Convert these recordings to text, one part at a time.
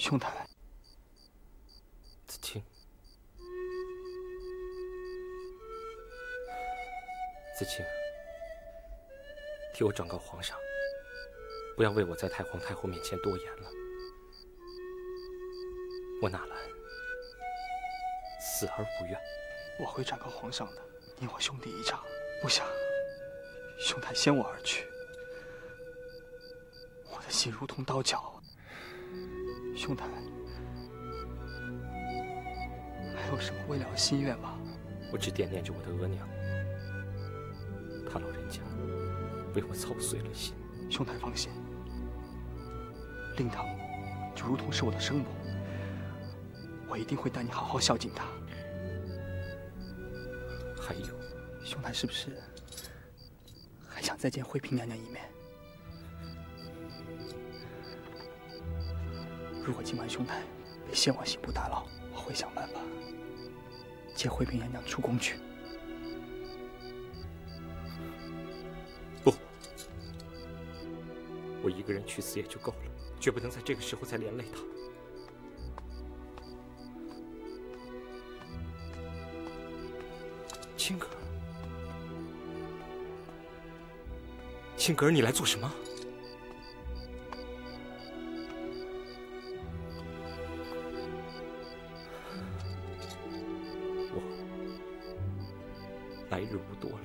兄台，子清，子清，替我转告皇上，不要为我在太皇太后面前多言了。我纳兰死而无怨。我会转告皇上的。你我兄弟一场，不想兄台先我而去，我的心如同刀绞。兄台，还有什么未了的心愿吗？我只惦念着我的额娘，她老人家为我操碎了心。兄台放心，令堂就如同是我的生母，我一定会带你好好孝敬她。还有，兄台是不是还想再见惠嫔娘娘一面？如果今晚兄台被先王刑部打扰，我会想办法接惠嫔娘娘出宫去。不，我一个人去死也就够了，绝不能在这个时候再连累她。青格儿，青格儿，你来做什么？来日无多了，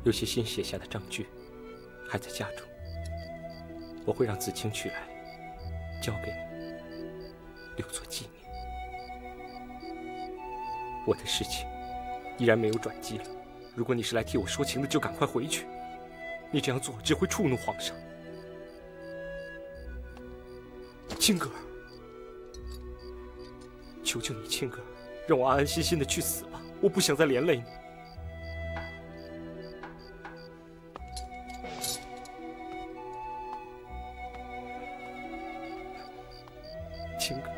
有些新写下的账据还在家中，我会让子清取来，交给你，留作纪念。我的事情依然没有转机了，如果你是来替我说情的，就赶快回去。你这样做只会触怒皇上。青格儿，求求你，青格儿，让我安安心心的去死吧，我不想再连累你。青格儿，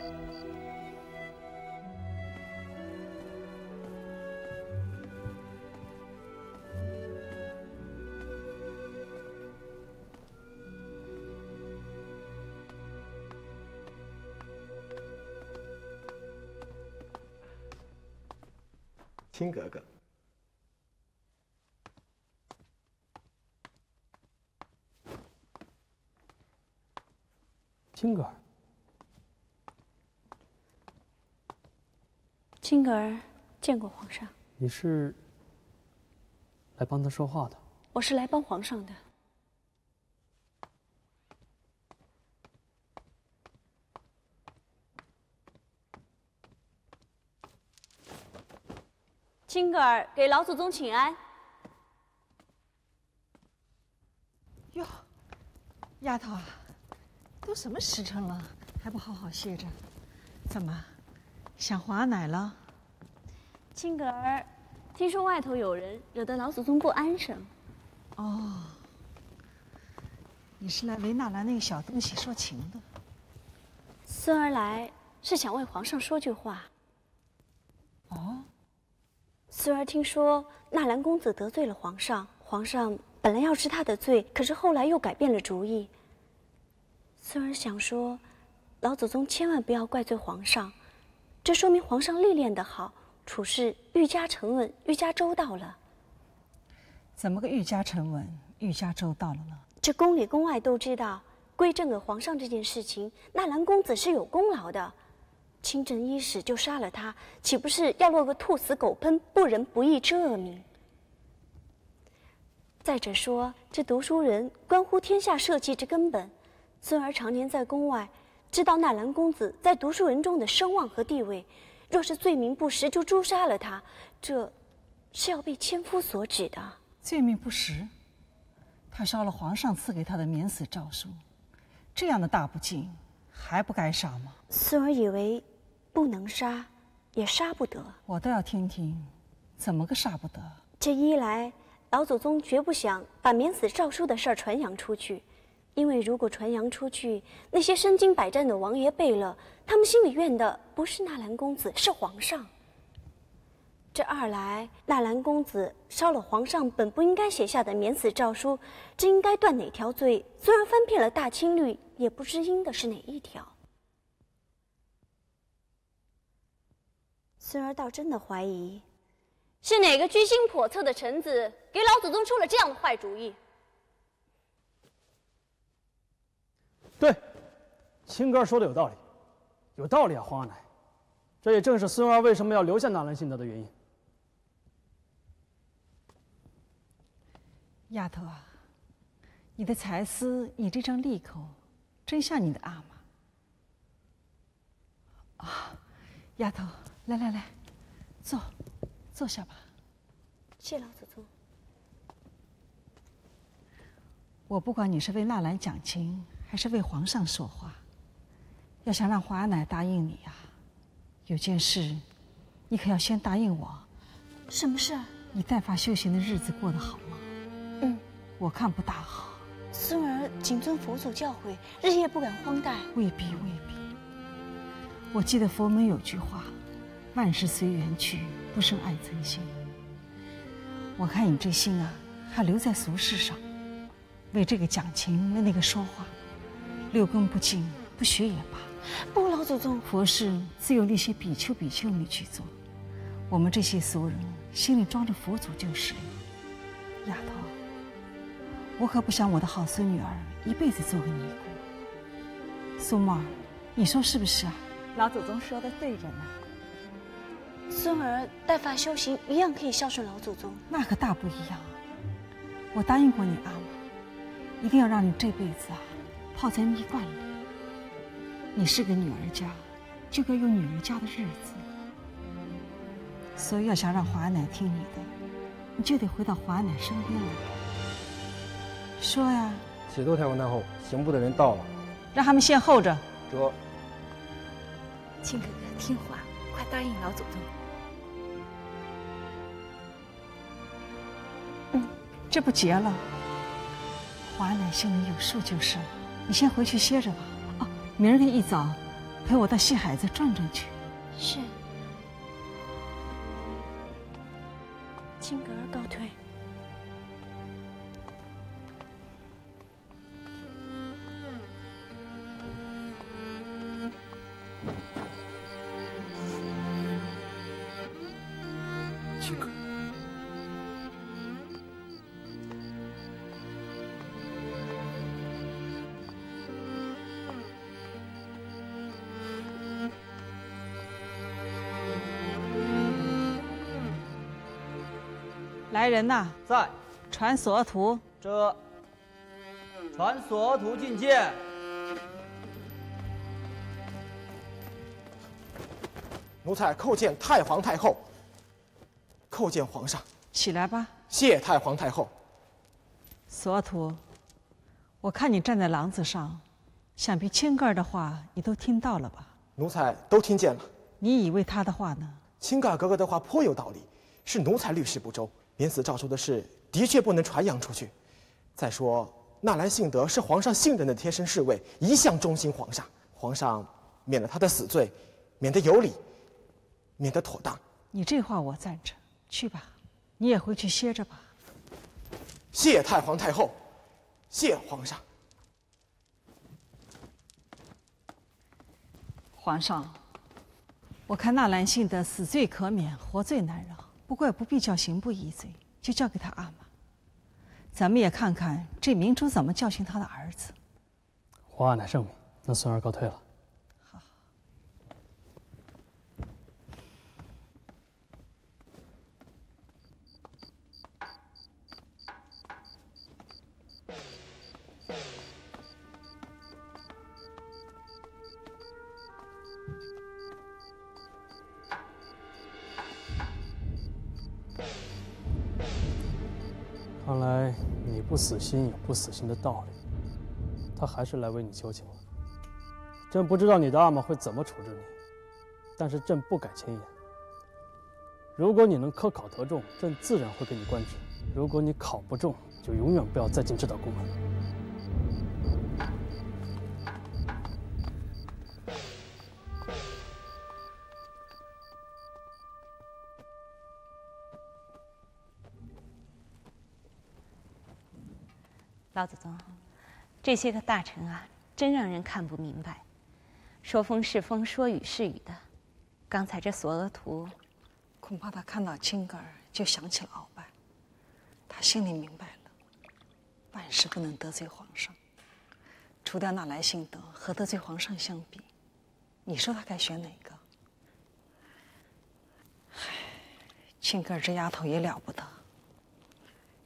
青格格，青格儿，青格儿见过皇上。你是来帮他说话的？我是来帮皇上的。青格儿给老祖宗请安。哟，丫头啊，都什么时辰了，还不好好歇着？怎么，想华奶了？青格儿，听说外头有人惹得老祖宗不安生。哦，你是来为纳兰那个小东西说情的？孙儿来是想为皇上说句话。哦。孙儿听说纳兰公子得罪了皇上，皇上本来要治他的罪，可是后来又改变了主意。孙儿想说，老祖宗千万不要怪罪皇上，这说明皇上历练得好，处事愈加沉稳，愈加周到了。怎么个愈加沉稳、愈加周到了呢？这宫里宫外都知道，归正给皇上这件事情，纳兰公子是有功劳的。清正伊始就杀了他，岂不是要落个兔死狗烹、不仁不义之恶名？再者说，这读书人关乎天下社稷之根本。孙儿常年在宫外，知道纳兰公子在读书人中的声望和地位。若是罪名不实就诛杀了他，这是要被千夫所指的。罪名不实，他烧了皇上赐给他的免死诏书，这样的大不敬，还不该杀吗？孙儿以为不能杀，也杀不得。我倒要听听，怎么个杀不得？这一来，老祖宗绝不想把免死诏书的事儿传扬出去，因为如果传扬出去，那些身经百战的王爷贝勒，他们心里怨的不是纳兰公子，是皇上。这二来，纳兰公子烧了皇上本不应该写下的免死诏书，这应该断哪条罪？虽然翻遍了大清律，也不知应的是哪一条。孙儿倒真的怀疑，是哪个居心叵测的臣子给老祖宗出了这样的坏主意。对，青哥说的有道理，有道理啊，皇阿奶。这也正是孙儿为什么要留下纳兰性德的原因。丫头啊，你的才思，你这张利口，真像你的阿玛。啊，丫头，来，坐下吧。谢老祖宗。我不管你是为纳兰讲情，还是为皇上说话，要想让华奶答应你呀，有件事，你可要先答应我。什么事？你代发修行的日子过得好吗？我看不大好。孙儿谨遵佛祖教诲，日夜不敢荒怠。未必。我记得佛门有句话：“万事随缘去，不生爱憎心。”我看你这心啊，还留在俗世上，为这个讲情，为那个说话，六根不净，不学也罢。不，老祖宗，佛事自有那些比丘比丘尼去做，我们这些俗人心里装着佛祖就是了。丫头，我可不想我的好孙女儿一辈子做个尼姑。苏沫儿，你说是不是啊？老祖宗说的对着呢。孙儿代发修行一样可以孝顺老祖宗。那可大不一样。我答应过你阿玛，一定要让你这辈子啊泡在蜜罐里。你是个女儿家，就该有女儿家的日子。所以要想让华奶听你的，你就得回到华奶身边来。说呀！启奏太皇太后，刑部的人到了，让他们先候着。这。亲哥哥听话，快答应老祖宗。这不结了？华奶心里有数就是了。你先回去歇着吧。哦，明儿个一早，陪我到西海子转转去。是。青格儿告退。青哥，来人呐！在。传所徒。这。传所徒觐见。奴才叩见太皇太后。叩见皇上。起来吧。谢太皇太后。所徒，我看你站在廊子上，想必青哥儿的话你都听到了吧？奴才都听见了。你以为他的话呢？青嘎哥哥的话颇有道理，是奴才虑事不周，免死诏书的事的确不能传扬出去。再说纳兰性德是皇上信任的贴身侍卫，一向忠心皇上，皇上免了他的死罪，免得有理，免得妥当。你这话我赞成。去吧，你也回去歇着吧。谢太皇太后，谢皇上。皇上，我看纳兰性德死罪可免，活罪难饶，不过也不必叫刑部议罪，就交给他阿玛。咱们也看看这明珠怎么教训他的儿子。皇阿奶圣明，那孙儿告退了。好。看来你不死心有不死心的道理，他还是来为你求情了。朕不知道你的阿玛会怎么处置你，但是朕不敢前言。如果你能科考得中，朕自然会给你官职；如果你考不中，就永远不要再进这道宫门。老祖宗，这些个大臣啊，真让人看不明白，说风是风，说雨是雨的，刚才这索额图，恐怕他看到青格儿就想起了鳌拜，他心里明白了，万事不能得罪皇上。除掉纳兰性德和得罪皇上相比，你说他该选哪个？唉，青格儿这丫头也了不得。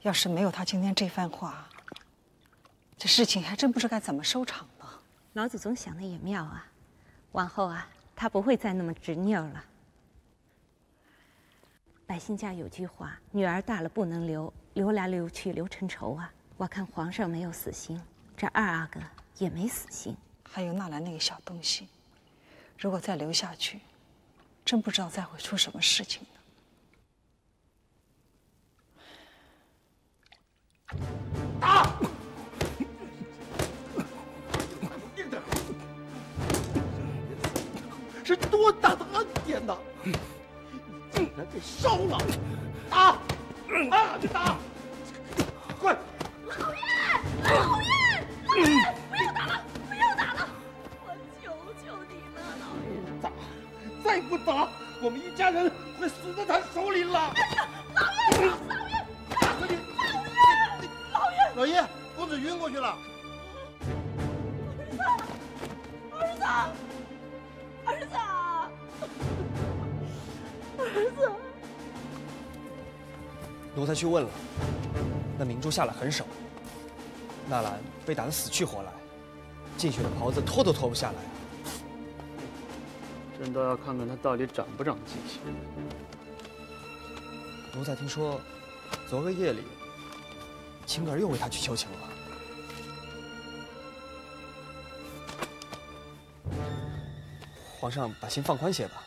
要是没有她今天这番话，这事情还真不知该怎么收场呢。老祖宗想的也妙啊，往后啊，他不会再那么执拗了。百姓家有句话，女儿大了不能留，留来留去留成仇啊。我看皇上没有死心，这二阿哥也没死心。还有纳兰那个小东西，如果再留下去，真不知道再会出什么事情呢。打！是多大的案件呐！竟然给烧了！打！啊，去打！快！老爷，老爷，老爷，不要打了，不要打了！我求求你了，老爷！打！再不打，我们一家人会死在他手里了！老爷，老爷，打死你！老爷，老爷，公子晕过去了。儿子，儿子，儿子！奴才去问了，那明珠下了狠手，纳兰被打得死去活来，进去的袍子脱都脱不下来。朕倒要看看他到底长不长记性。奴才听说，昨个夜里，青格儿又为他去求情了。皇上把心放宽些吧，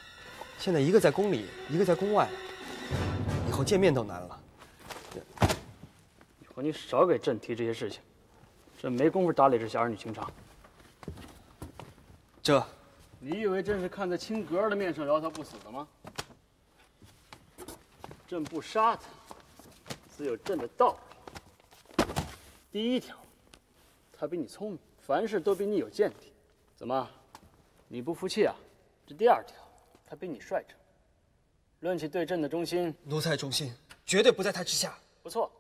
现在一个在宫里，一个在宫外，以后见面都难了。以后你少给朕提这些事情，朕没工夫打理这些儿女情长。这，你以为朕是看在青格儿的面上饶他不死的吗？朕不杀他，自有朕的道理。第一条，他比你聪明，凡事都比你有见地。怎么，你不服气啊？这第二条，他比你率真。论起对朕的忠心，奴才忠心绝对不在他之下。不错，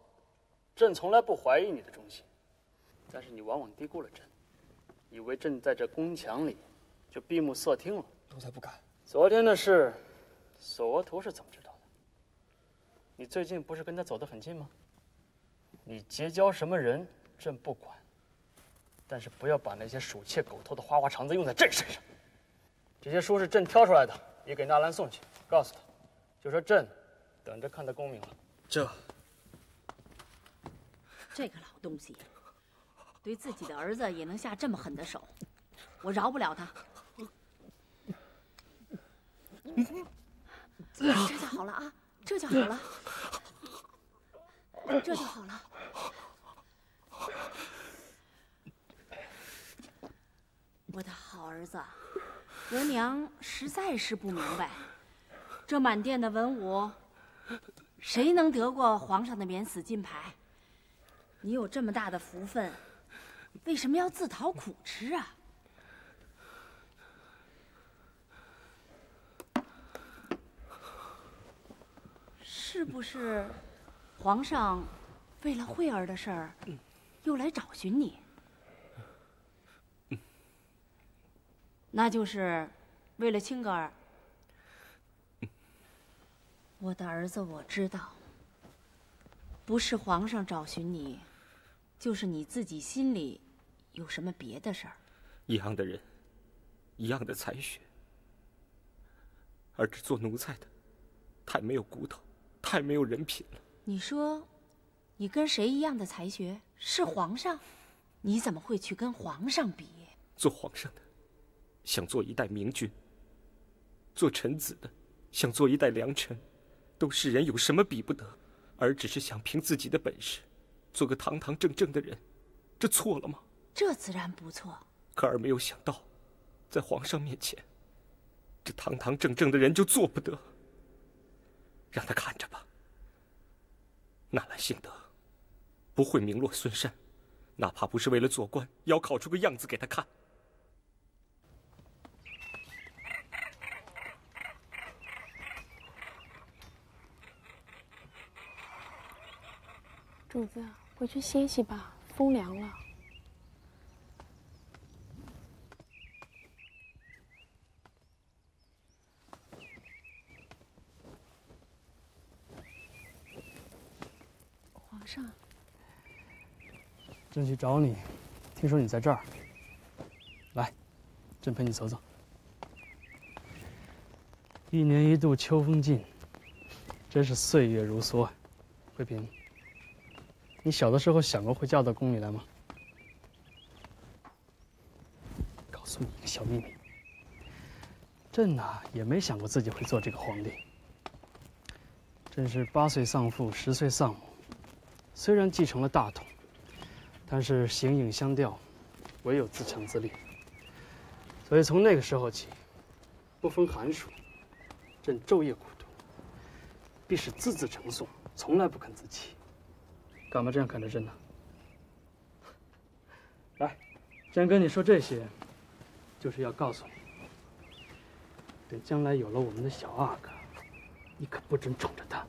朕从来不怀疑你的忠心，但是你往往低估了朕，以为朕在这宫墙里就闭目塞听了。奴才不敢。昨天的事，索额图是怎么知道的？你最近不是跟他走得很近吗？你结交什么人，朕不管，但是不要把那些鼠窃狗偷的花花肠子用在朕身上。这些书是朕挑出来的，也给纳兰送去，告诉他，就说朕等着看他功名了。这个老东西，对自己的儿子也能下这么狠的手，我饶不了他。这就好了啊，这就好了，这就好了。我的好儿子，额娘实在是不明白，这满殿的文武，谁能得过皇上的免死金牌？你有这么大的福分，为什么要自讨苦吃啊？是不是皇上为了慧儿的事儿，又来找寻你？那就是为了青格儿。我的儿子，我知道，不是皇上找寻你，就是你自己心里有什么别的事儿。一样的人，一样的才学，而只做奴才的，太没有骨头，太没有人品了。你说，你跟谁一样的才学？是皇上？你怎么会去跟皇上比？做皇上的，想做一代明君；做臣子的，想做一代良臣。都世人有什么比不得？而只是想凭自己的本事，做个堂堂正正的人，这错了吗？这自然不错。可儿没有想到，在皇上面前，这堂堂正正的人就做不得。让他看着吧。纳兰性德不会名落孙山，哪怕不是为了做官，也要考出个样子给他看。主子，回去歇息吧，风凉了。皇上，朕去找你，听说你在这儿。来，朕陪你走走。一年一度秋风劲，真是岁月如梭。惠嫔，你小的时候想过会嫁到宫里来吗？告诉你一个小秘密，朕呐也没想过自己会做这个皇帝。朕是8岁丧父，10岁丧母，虽然继承了大统，但是形影相吊，唯有自强自立。所以从那个时候起，不分寒暑，朕昼夜苦读，必是字字成诵，从来不肯自弃。干嘛这样看着朕呢？来，朕跟你说这些，就是要告诉你，等将来有了我们的小阿哥，你可不准宠着他。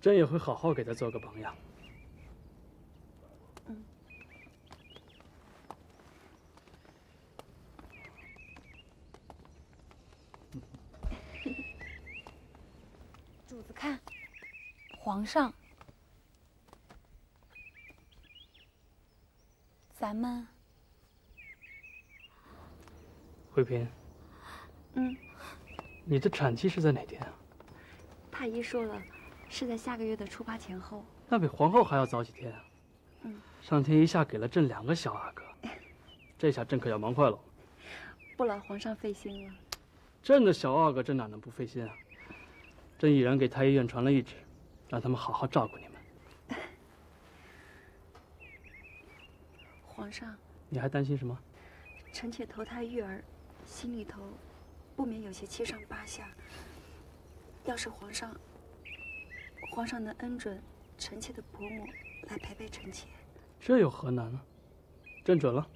朕也会好好给他做个榜样。主子看，皇上，咱们，惠嫔，你的产期是在哪天啊？太医说了，是在下个月的初8前后。那比皇后还要早几天啊！上天一下给了朕2个小阿哥，这下朕可要忙坏了。不劳皇上费心了。朕的小阿哥，朕哪能不费心啊？朕已然给太医院传了懿旨，让他们好好照顾你们。皇上，你还担心什么？臣妾投胎育儿，心里头不免有些七上八下。要是皇上能恩准臣妾的伯母来陪陪臣妾，这有何难呢？朕准了。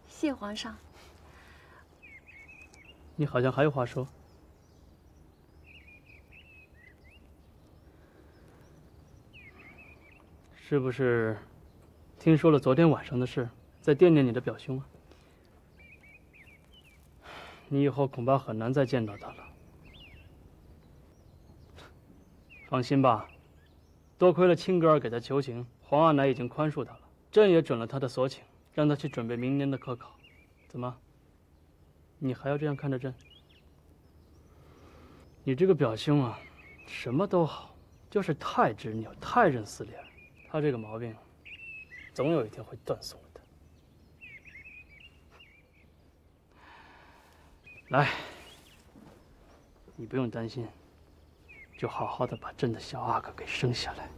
谢皇上。你好像还有话说。是不是听说了昨天晚上的事，在惦念你的表兄啊？你以后恐怕很难再见到他了。放心吧，多亏了亲哥儿给他求情，皇阿奶已经宽恕他了，朕也准了他的所请，让他去准备明年的科考。怎么？你还要这样看着朕？你这个表兄啊，什么都好，就是太执拗，太认死理儿。他这个毛病，总有一天会断送的。来，你不用担心，就好好的把朕的小阿哥给生下来。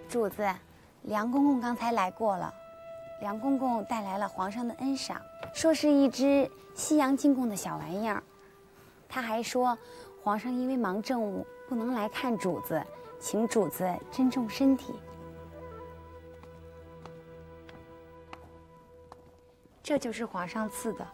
主子，梁公公刚才来过了。梁公公带来了皇上的恩赏，说是一只西洋进贡的小玩意儿。他还说，皇上因为忙政务不能来看主子，请主子珍重身体。这就是皇上赐的。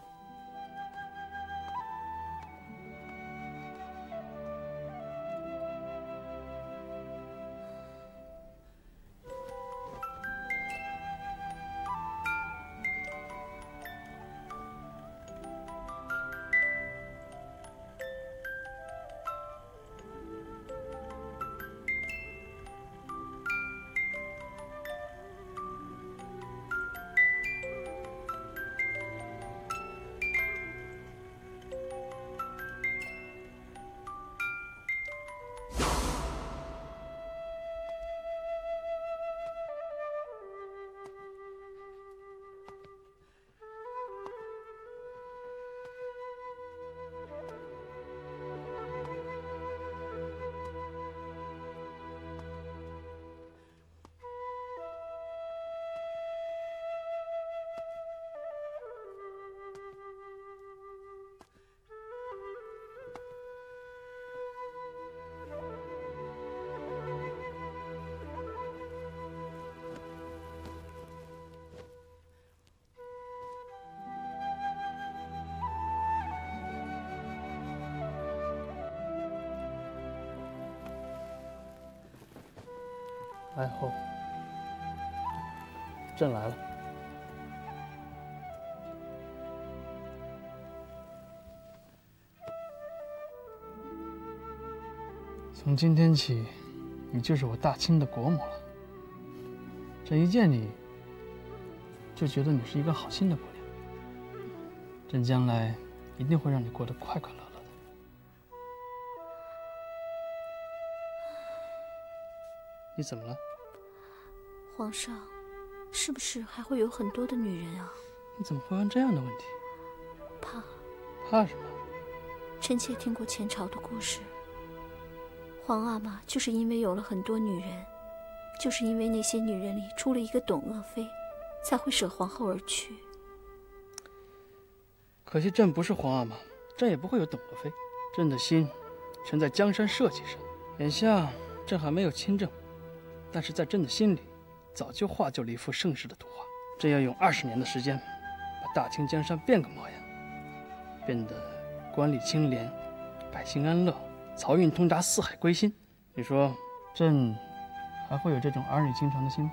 太后，朕来了。从今天起，你就是我大清的国母了。朕一见你，就觉得你是一个好心的姑娘。朕将来一定会让你过得快快乐乐的。你怎么了？皇上，是不是还会有很多的女人啊？你怎么会问这样的问题？怕。怕什么？臣妾听过前朝的故事。皇阿玛就是因为有了很多女人，就是因为那些女人里出了一个董鄂妃，才会舍皇后而去。可惜朕不是皇阿玛，朕也不会有董鄂妃。朕的心沉在江山社稷上。眼下朕还没有亲政，但是在朕的心里，早就画就了一幅盛世的图画。朕要用20年的时间，把大清江山变个模样，变得官吏清廉，百姓安乐，漕运通达，四海归心。你说朕还会有这种儿女情长的心吗？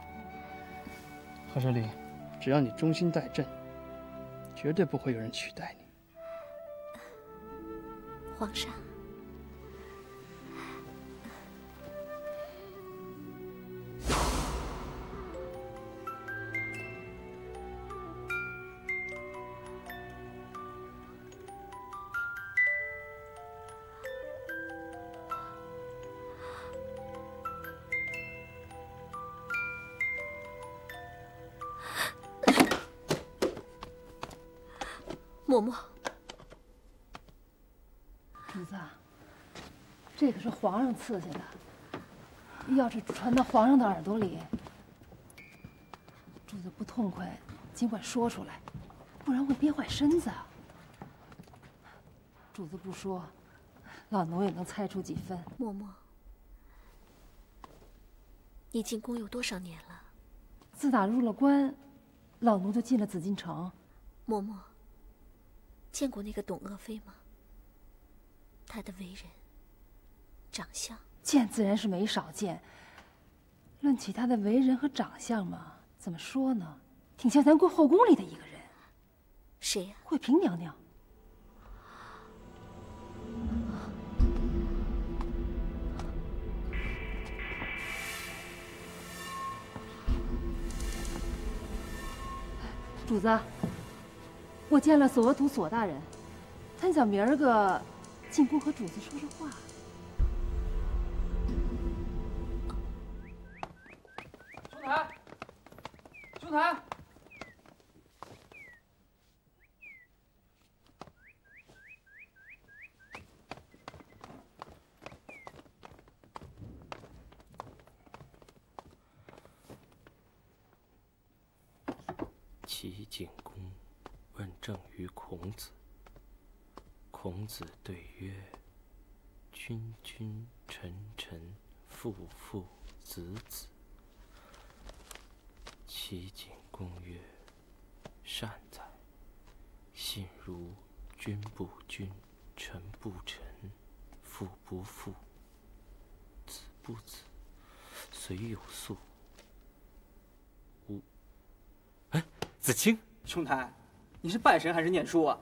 贺舍里，只要你忠心待朕，绝对不会有人取代你。皇上，嬷嬷，主子，这可是皇上赐下的，要是传到皇上的耳朵里，主子不痛快，尽管说出来，不然会憋坏身子啊。主子不说，老奴也能猜出几分。嬷嬷，你进宫有多少年了？自打入了关，老奴就进了紫禁城。嬷嬷，见过那个董鄂妃吗？她的为人、长相，见自然是没少见。论起她的为人和长相嘛，怎么说呢？挺像咱后宫里的一个人。谁呀？惠嫔娘娘。主子，我见了索额图索大人，他想明儿个进宫和主子说说话。兄台，兄台，齐景公问政于孔子，孔子对曰：“君君，臣臣，父父，子子。”齐景公曰：“善哉！信如君不君，臣不臣，父不父，子不子，虽有素。”哎，子清，兄台，你是拜神还是念书啊？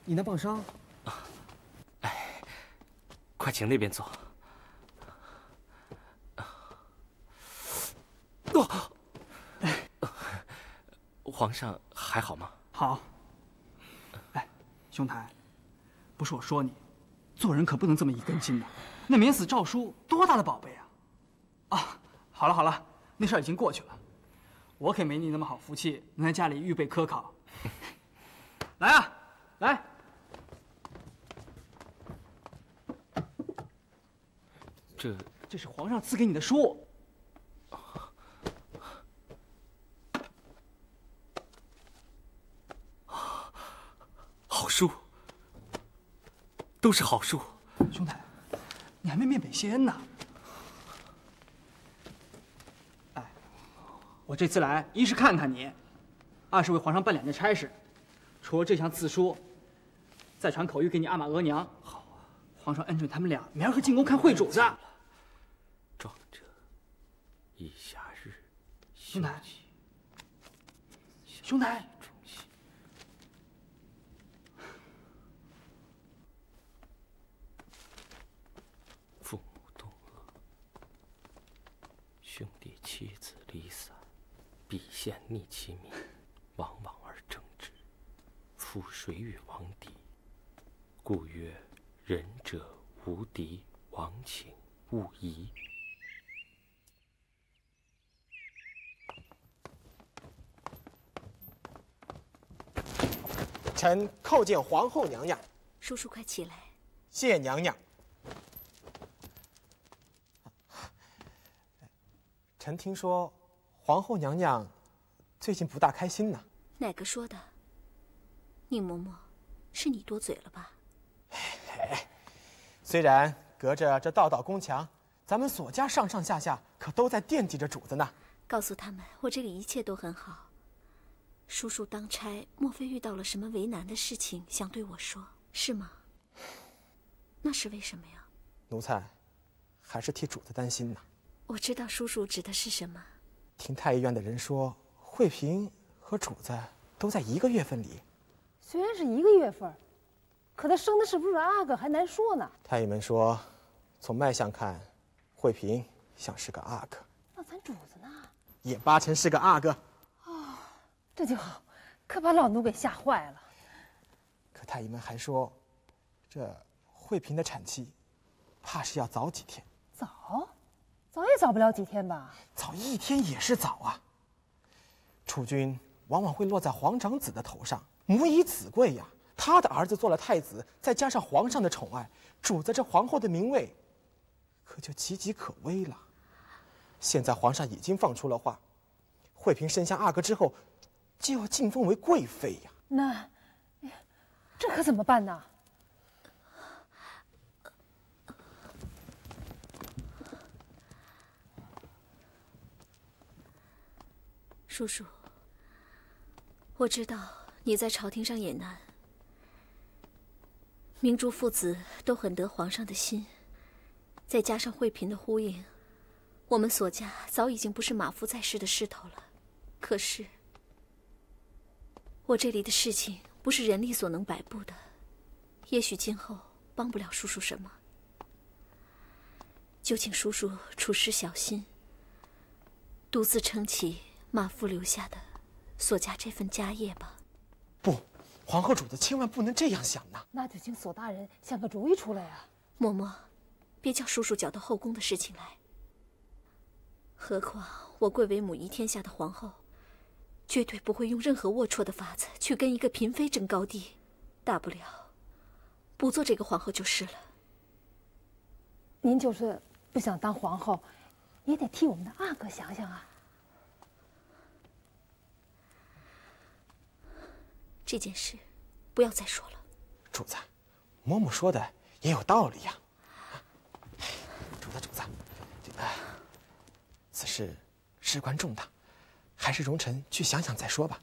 你那棒伤？哎，快请那边坐。皇上还好吗？好。哎，兄台，不是我说你，做人可不能这么一根筋的。那免死诏书多大的宝贝啊！啊，好了好了，那事儿已经过去了。我可没你那么好福气，能在家里预备科考。来啊，来！这是皇上赐给你的书。好书，都是好书。兄台，你还没面北谢恩呢。哎，我这次来，一是看看你，二是为皇上办2件差事。除了这项赐书，再传口谕给你阿玛额娘。好啊，皇上恩准他们俩明儿个进宫看会主子。壮者以暇日，兄台，兄台。 兄弟妻子离散，必陷逆其民，往往而争之，夫谁与王敌？故曰：仁者无敌，王请勿疑。臣叩见皇后娘娘。叔叔，快起来。谢娘娘。 臣听说，皇后娘娘最近不大开心呢。哪个说的？宁嬷嬷，是你多嘴了吧？虽然隔着这道道宫墙，咱们索家上上下下可都在惦记着主子呢。告诉他们，我这里一切都很好。叔叔当差，莫非遇到了什么为难的事情，想对我说，是吗？那是为什么呀？奴才还是替主子担心呢。 我知道叔叔指的是什么。听太医院的人说，惠嫔和主子都在1个月份里。虽然是1个月份，可他生的是不是阿哥还难说呢。太医们说，从脉象看，惠嫔像是个阿哥。那咱主子呢？也八成是个阿哥。哦，这就好，可把老奴给吓坏了。可太医们还说，这惠嫔的产期，怕是要早几天。早？ 早也早不了几天吧？早1天也是早啊。储君往往会落在皇长子的头上，母以子贵呀。他的儿子做了太子，再加上皇上的宠爱，主子这皇后的名位，可就岌岌可危了。现在皇上已经放出了话，惠嫔生下阿哥之后，就要晋封为贵妃呀。那，这可怎么办呢？ 叔叔，我知道你在朝廷上也难。明珠父子都很得皇上的心，再加上惠嫔的呼应，我们索家早已经不是马夫在世的势头了。可是，我这里的事情不是人力所能摆布的，也许今后帮不了叔叔什么，就请叔叔处事小心，独自撑起 马夫留下的索家这份家业吧。不，皇后主子千万不能这样想呐。那就请索大人想个主意出来呀。嬷嬷，别叫叔叔搅到后宫的事情来。何况我贵为母仪天下的皇后，绝对不会用任何龌龊的法子去跟一个嫔妃争高低。大不了不做这个皇后就是了。您就是不想当皇后，也得替我们的阿哥想想啊。 这件事，不要再说了。主子，嬷嬷说的也有道理呀。主子，此事事关重大，还是容臣去想想再说吧。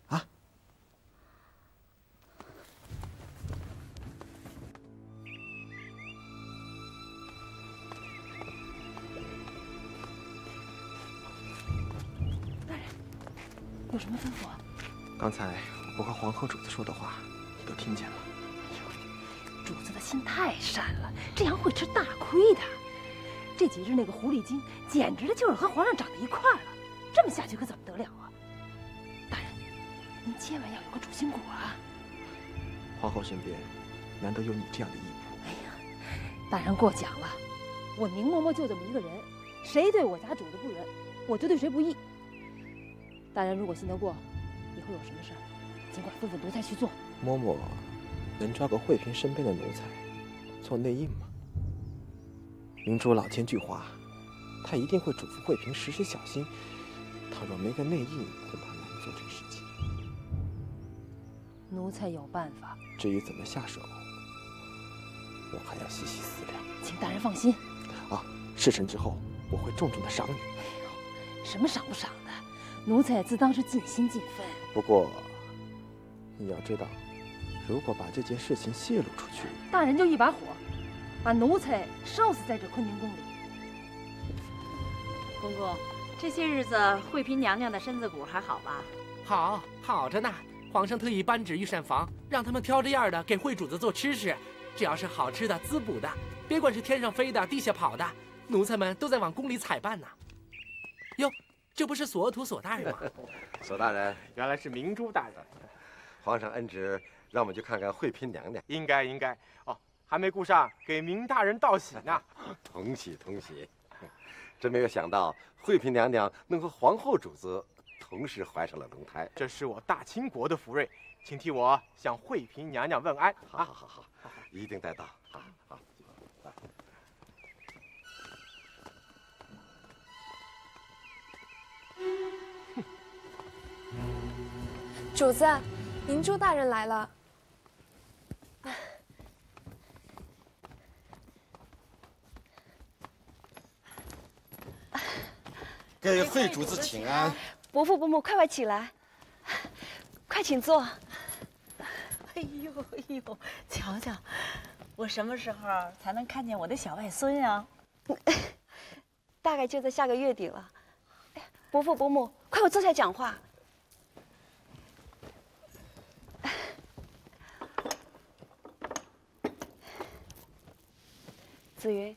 啊。大人，有什么吩咐啊？刚才 我和皇后主子说的话，你都听见了。哎呦，主子的心太善了，这样会吃大亏的。这几日那个狐狸精，简直的就是和皇上长在一块儿了。这么下去可怎么得了啊？大人，您千万要有个主心骨啊！皇后身边，难得有你这样的义仆。哎呀，大人过奖了。我宁嬷嬷就这么一个人，谁对我家主子不仁，我就对谁不义。大人如果信得过，以后有什么事儿， 尽管吩咐奴才去做。嬷嬷能抓个惠嫔身边的奴才做内应吗？明珠老千句话，他一定会嘱咐惠嫔时时小心。倘若没个内应，恐怕难做这事情。奴才有办法。至于怎么下手，我还要细细思量。请大人放心。啊，事成之后，我会重重的赏你。哎呦，什么赏不赏的，奴才自当是尽心尽分。不过，你要知道，如果把这件事情泄露出去，大人就一把火，把奴才烧死在这坤宁宫里。公公，这些日子惠嫔娘娘的身子骨还好吧？好着呢。皇上特意颁旨御膳房，让他们挑着样的给惠主子做吃食，只要是好吃的、滋补的，别管是天上飞的、地下跑的，奴才们都在往宫里采办呢。哟，这不是索额图索大人吗？索大人，原来是明珠大人。皇上恩旨，让我们去看看惠嫔娘娘。应该哦，还没顾上给明大人道喜呢。同喜。真没有想到惠嫔娘娘能和皇后主子同时怀上了龙胎，这是我大清国的福瑞，请替我向惠嫔娘娘问安。好，一定带到。好。主子，明珠大人来了。给惠主子请安。伯父伯母，快起来，快请坐。哎呦，瞧瞧，我什么时候才能看见我的小外孙呀？大概就在下个月底了。伯父伯母，快我坐下讲话。紫云，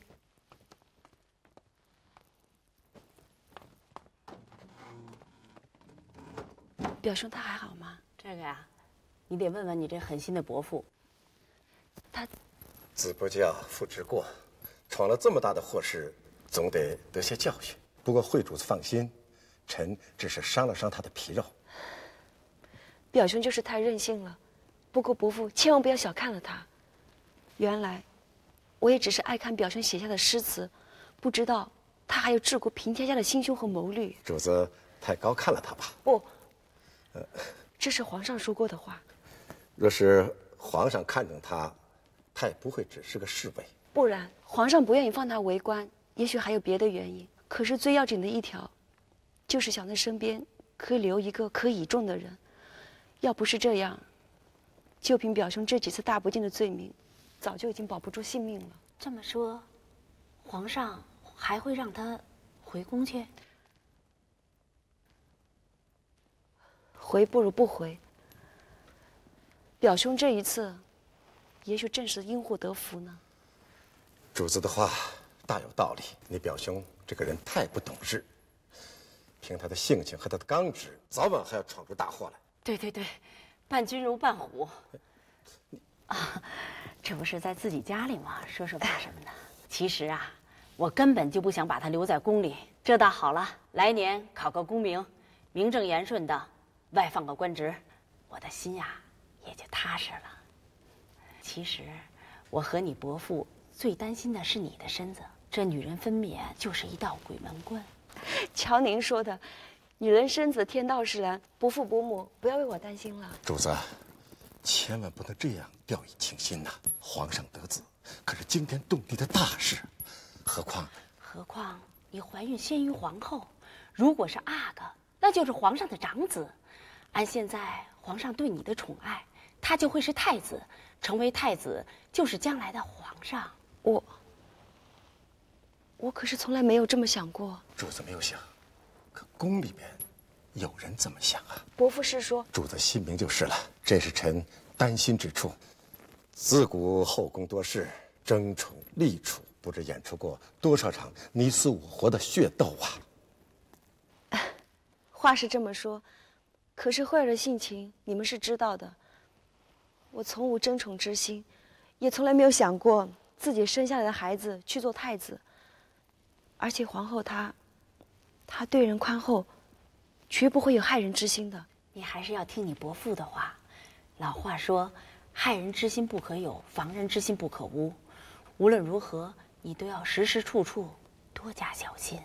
表兄他还好吗？这个呀，你得问问你这狠心的伯父。他子不教，父之过，闯了这么大的祸事，总得得些教训。不过惠主子放心，臣只是伤了伤他的皮肉。表兄就是太任性了，不过伯父千万不要小看了他。原来，我也只是爱看表兄写下的诗词，不知道他还有治国平天下的心胸和谋虑。主子太高看了他吧？不，这是皇上说过的话。若是皇上看重他，他也不会只是个侍卫。不然，皇上不愿意放他为官，也许还有别的原因。可是最要紧的一条，就是小嫩身边可以留一个可倚重的人。要不是这样，就凭表兄这几次大不敬的罪名，早就已经保不住性命了。这么说，皇上还会让他回宫去？回不如不回。表兄这一次，也许正是因祸得福呢。主子的话大有道理。你表兄这个人太不懂事，凭他的性情和他的刚直，早晚还要闯出大祸来。对，伴君如伴虎。啊，这不是在自己家里吗？说说怕什么呢？其实啊，我根本就不想把他留在宫里。这倒好了，来年考个功名，名正言顺的外放个官职，我的心呀也就踏实了。其实，我和你伯父最担心的是你的身子，这女人分娩就是一道鬼门关。瞧您说的，女人身子天道是蓝，伯父伯母不要为我担心了。主子，千万不能这样掉以轻心呐！皇上得子可是惊天动地的大事，何况你怀孕先于皇后，如果是阿哥，那就是皇上的长子。按现在皇上对你的宠爱，他就会是太子，成为太子就是将来的皇上。我可是从来没有这么想过。主子没有想，可宫里边有人这么想啊。伯父是说，主子心明就是了，这是臣担心之处。自古后宫多事，争宠立储，不知演出过多少场你死我活的血斗啊！话是这么说，可是慧儿的性情你们是知道的。我从无争宠之心，也从来没有想过自己生下来的孩子去做太子。而且皇后她对人宽厚，绝不会有害人之心的。你还是要听你伯父的话。老话说，害人之心不可有，防人之心不可无。无论如何，你都要时时处处多加小心。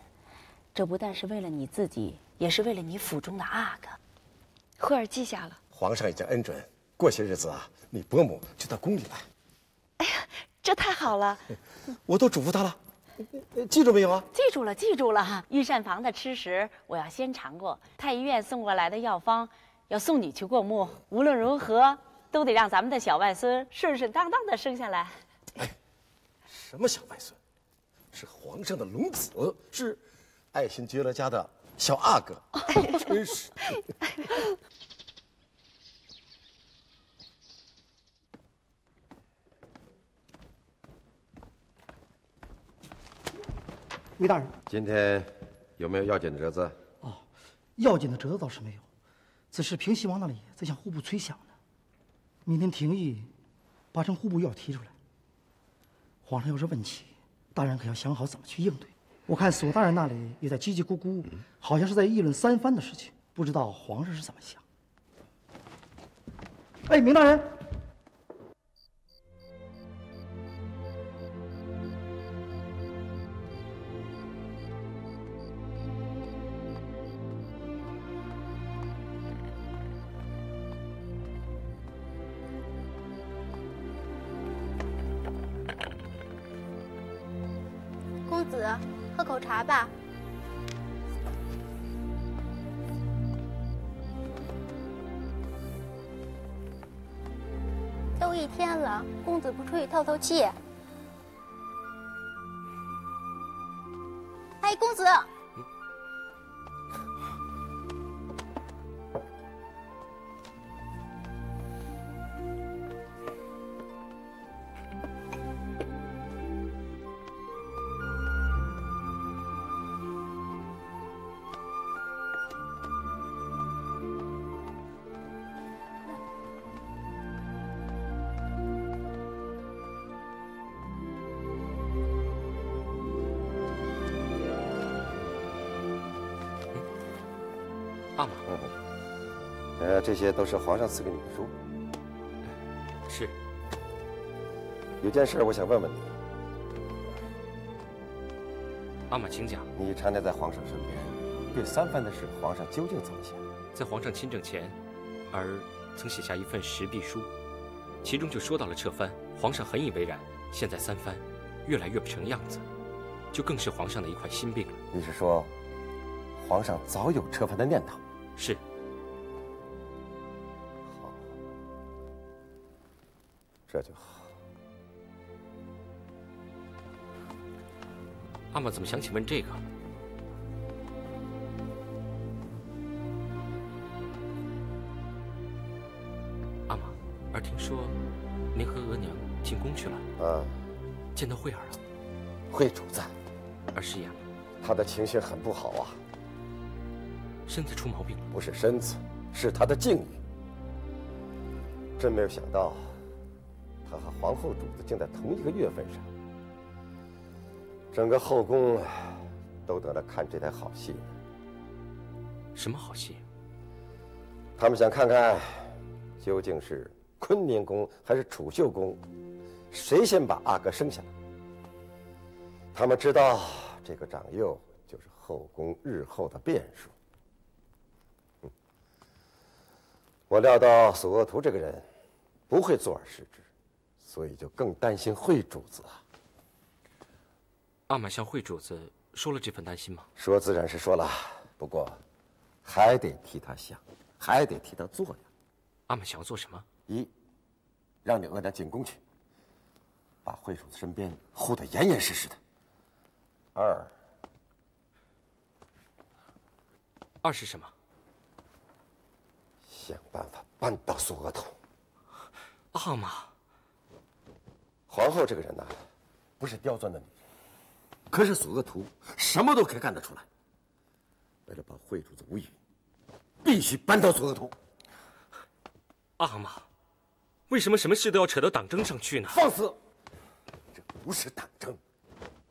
这不但是为了你自己，也是为了你府中的阿哥。慧儿记下了。皇上已经恩准，过些日子啊，你伯母就到宫里来。哎呀，这太好了！我都嘱咐他了。记住没有啊？记住了。御膳房的吃食我要先尝过，太医院送过来的药方要送你去过目。无论如何，都得让咱们的小外孙顺顺当当的生下来。什么小外孙？是皇上的龙子，是爱新觉罗家的小阿哥。真是。魏大人，今天有没有要紧的折子？要紧的折子倒是没有，此事平西王那里在向户部催饷呢。明天廷议8成户部又要提出来，皇上要是问起，大人可要想好怎么去应对。我看索大人那里也在叽叽咕咕，好像是在议论三藩的事情，不知道皇上是怎么想。哎，明大人。公子，喝口茶吧。都一天了，公子不出去透透气？哎，公子。阿玛，这些都是皇上赐给你的书。是。有件事我想问问你。阿玛，请讲。你常年在皇上身边，对三藩的事，皇上究竟怎么想？在皇上亲政前，儿曾写下一份实笔书，其中就说到了撤藩，皇上很以为然。现在三藩越来越不成样子，就更是皇上的一块心病了。你是说，皇上早有撤藩的念头？是。好，这就好。阿玛怎么想起问这个？阿玛，儿听说您和额娘进宫去了。见到慧儿了。慧主子，儿失言了。她的情绪很不好啊。身子出毛病了？不是身子，是她的境遇。真没有想到，她和皇后主子竟在同一个月份上。整个后宫都等着看这台好戏呢。什么好戏？他们想看看，究竟是坤宁宫还是储秀宫，谁先把阿哥生下来。他们知道，这个长幼就是后宫日后的变数。我料到索额图这个人不会坐而视之，所以就更担心慧主子啊。阿玛向慧主子说了这份担心吗？说自然是说了，不过还得替他想，还得替他做呀。阿玛想要做什么？一，让你额娘进宫去，把慧主子身边护得严严实实的。二是什么？想办法扳倒索额图。阿玛，皇后这个人呐，不是刁钻的女人，可是索额图什么都可以干得出来。为了保慧主子无虞，必须扳倒索额图。阿玛，为什么什么事都要扯到党争上去呢？放肆！这不是党争，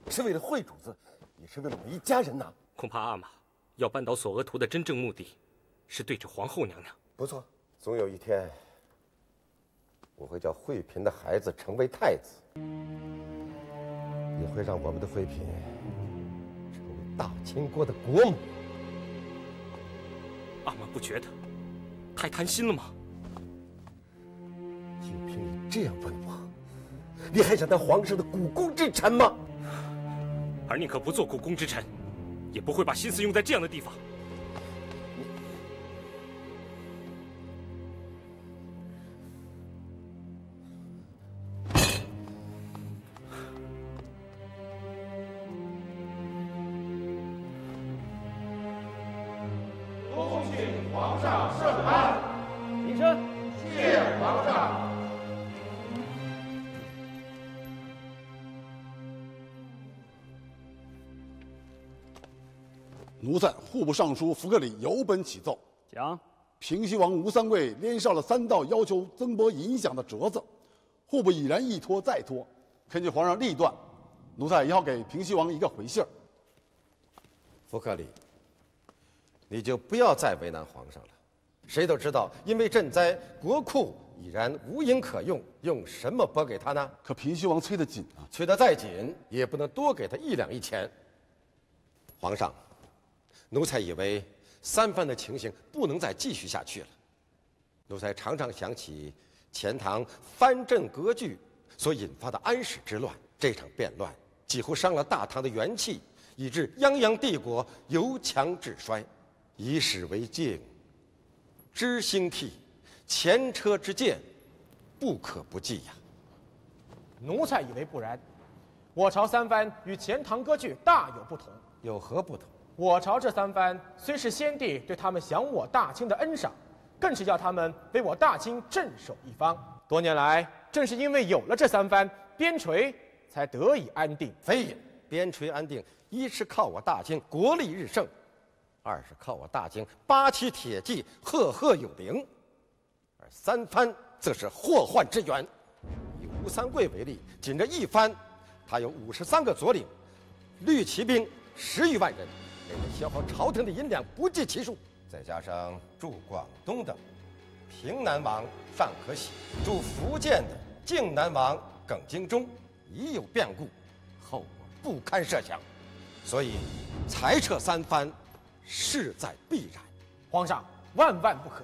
是为了慧主子，也是为了我们一家人呐。恐怕阿玛要扳倒索额图的真正目的，是对着皇后娘娘。不错，总有一天，我会叫惠嫔的孩子成为太子，也会让我们的惠嫔成为大清国的国母。阿玛不觉得太贪心了吗？就凭你这样问我，你还想当皇上的股肱之臣吗？儿宁可不做股肱之臣，也不会把心思用在这样的地方。奴才户部尚书福克里有本启奏，讲平西王吴三桂连烧了3道要求增拨银饷的折子，户部已然一拖再拖，恳请皇上立断。奴才也要给平西王一个回信儿。福克里，你就不要再为难皇上了。谁都知道，因为赈灾，国库已然无银可用，用什么拨给他呢？可平西王催得紧啊，催得再紧，也不能多给他1两1钱。皇上，奴才以为3藩的情形不能再继续下去了。奴才常常想起钱塘藩镇割据所引发的安史之乱，这场变乱几乎伤了大唐的元气，以致泱泱帝国由强至衰。以史为镜，知兴替，前车之鉴，不可不记呀。奴才以为不然，我朝3藩与钱塘割据大有不同。有何不同？我朝这3藩虽是先帝对他们享我大清的恩赏，更是要他们为我大清镇守一方。多年来，正是因为有了这3藩，边陲才得以安定。非也，边陲安定，一是靠我大清国力日盛，二是靠我大清8旗铁骑赫赫有灵，而3藩则是祸患之源。以吴三桂为例，仅这一藩，他有53个左领，绿骑兵10余万人，每年消耗朝廷的银两不计其数。再加上驻广东的平南王尚可喜，驻福建的靖南王耿精忠，已有变故，后果不堪设想，所以裁撤3藩势在必然。皇上万万不可！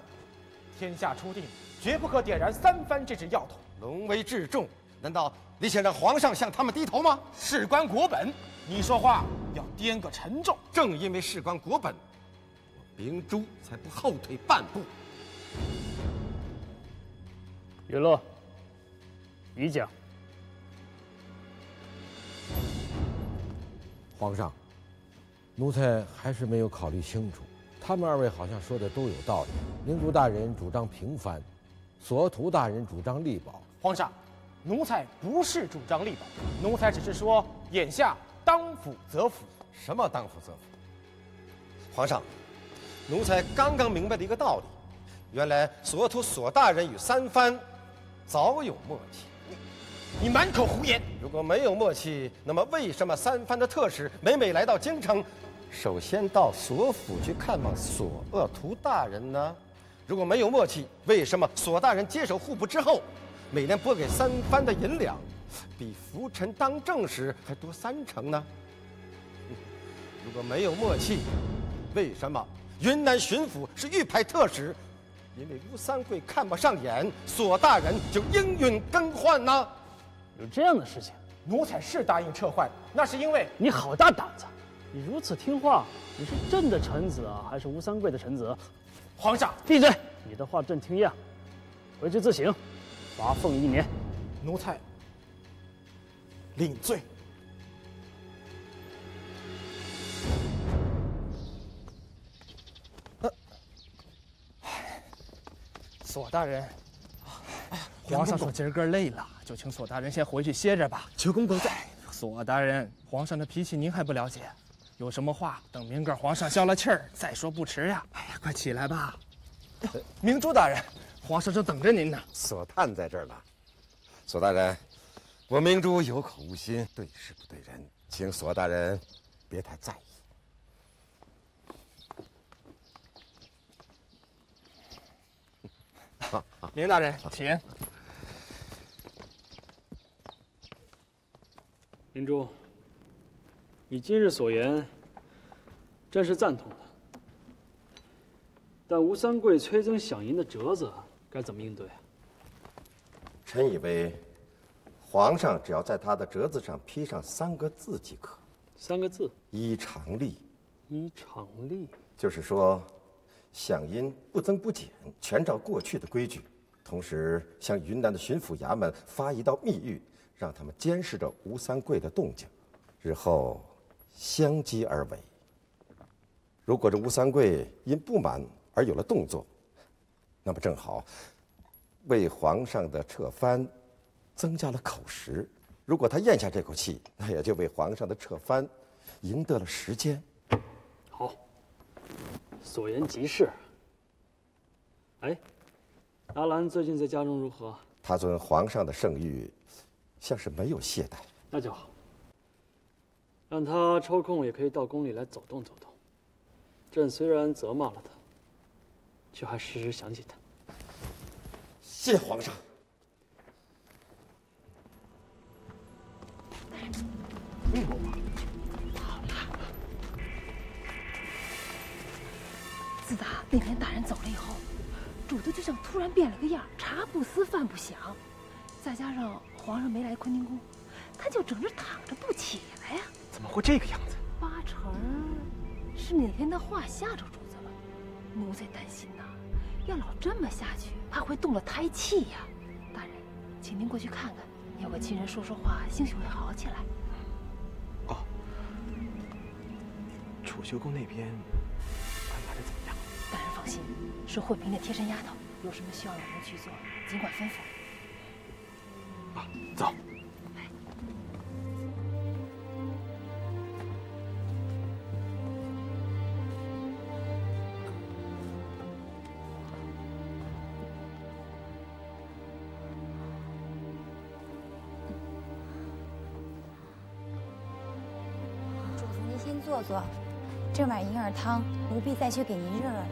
天下初定，绝不可点燃3藩这支药桶。隆危治重，难道你想让皇上向他们低头吗？事关国本，你说话要掂个沉重。正因为事关国本，我明珠才不后退半步。允乐，你讲。皇上，奴才还是没有考虑清楚。他们2位好像说的都有道理。明珠大人主张平藩，索图大人主张力保。皇上，奴才不是主张力保，奴才只是说眼下当辅则辅。什么当辅则辅？皇上，奴才刚刚明白了一个道理，原来索图索大人与3藩早有默契。你满口胡言！如果没有默契，那么为什么3藩的特使每每来到京城，首先到索府去看望索鄂图大人呢？如果没有默契，为什么索大人接手户部之后，每年拨给3藩的银两，比福臣当政时还多3成呢？如果没有默契，为什么云南巡抚是御派特使，因为吴三桂看不上眼，索大人就应允更换呢？有这样的事情？奴才是答应撤换，那是因为你好大胆子！你如此听话，你是朕的臣子啊，还是吴三桂的臣子？皇上，闭嘴！你的话朕听样，回去自省，罚俸1年。奴才领罪。索大人，皇上说今儿个累了，就请索大人先回去歇着吧。求公公在。索大人，皇上的脾气您还不了解，有什么话等明个皇上消了气儿再说不迟呀。哎呀，快起来吧！明珠大人，皇上正等着您呢。索探在这儿呢。索大人，我明珠有口无心，对事不对人，请索大人别太在意。明大人，请。明珠，你今日所言，朕是赞同的。但吴三桂催增饷银的折子该怎么应对？臣以为，皇上只要在他的折子上批上3个字即可。3个字？依常例。依常例，就是说，饷银不增不减，全照过去的规矩。同时，向云南的巡抚衙门发一道密谕，让他们监视着吴三桂的动静，日后相机而为。如果这吴三桂因不满而有了动作，那么正好为皇上的撤藩增加了口实。如果他咽下这口气，那也就为皇上的撤藩赢得了时间。好。好，所言极是。哎，阿兰最近在家中如何？他遵皇上的圣谕，像是没有懈怠。那就好。让他抽空也可以到宫里来走动走动。朕虽然责骂了他，却还时时想起他。谢皇上。自打那天大人走了以后，主子就像突然变了个样，茶不思饭不想，再加上皇上没来坤宁宫，他就整日躺着不起来呀。怎么会这个样子？八成是哪天的话吓着主子了，奴才担心呐，要老这么下去，怕会动了胎气呀。大人，请您过去看看，有个亲人说说话，兴许会好起来。哦，储秀宫那边安排的怎么样？大人放心，是惠嫔的贴身丫头，有什么需要老人去做，尽管吩咐。啊，走。主子，您先坐坐，这碗银耳汤，奴婢再去给您热热来。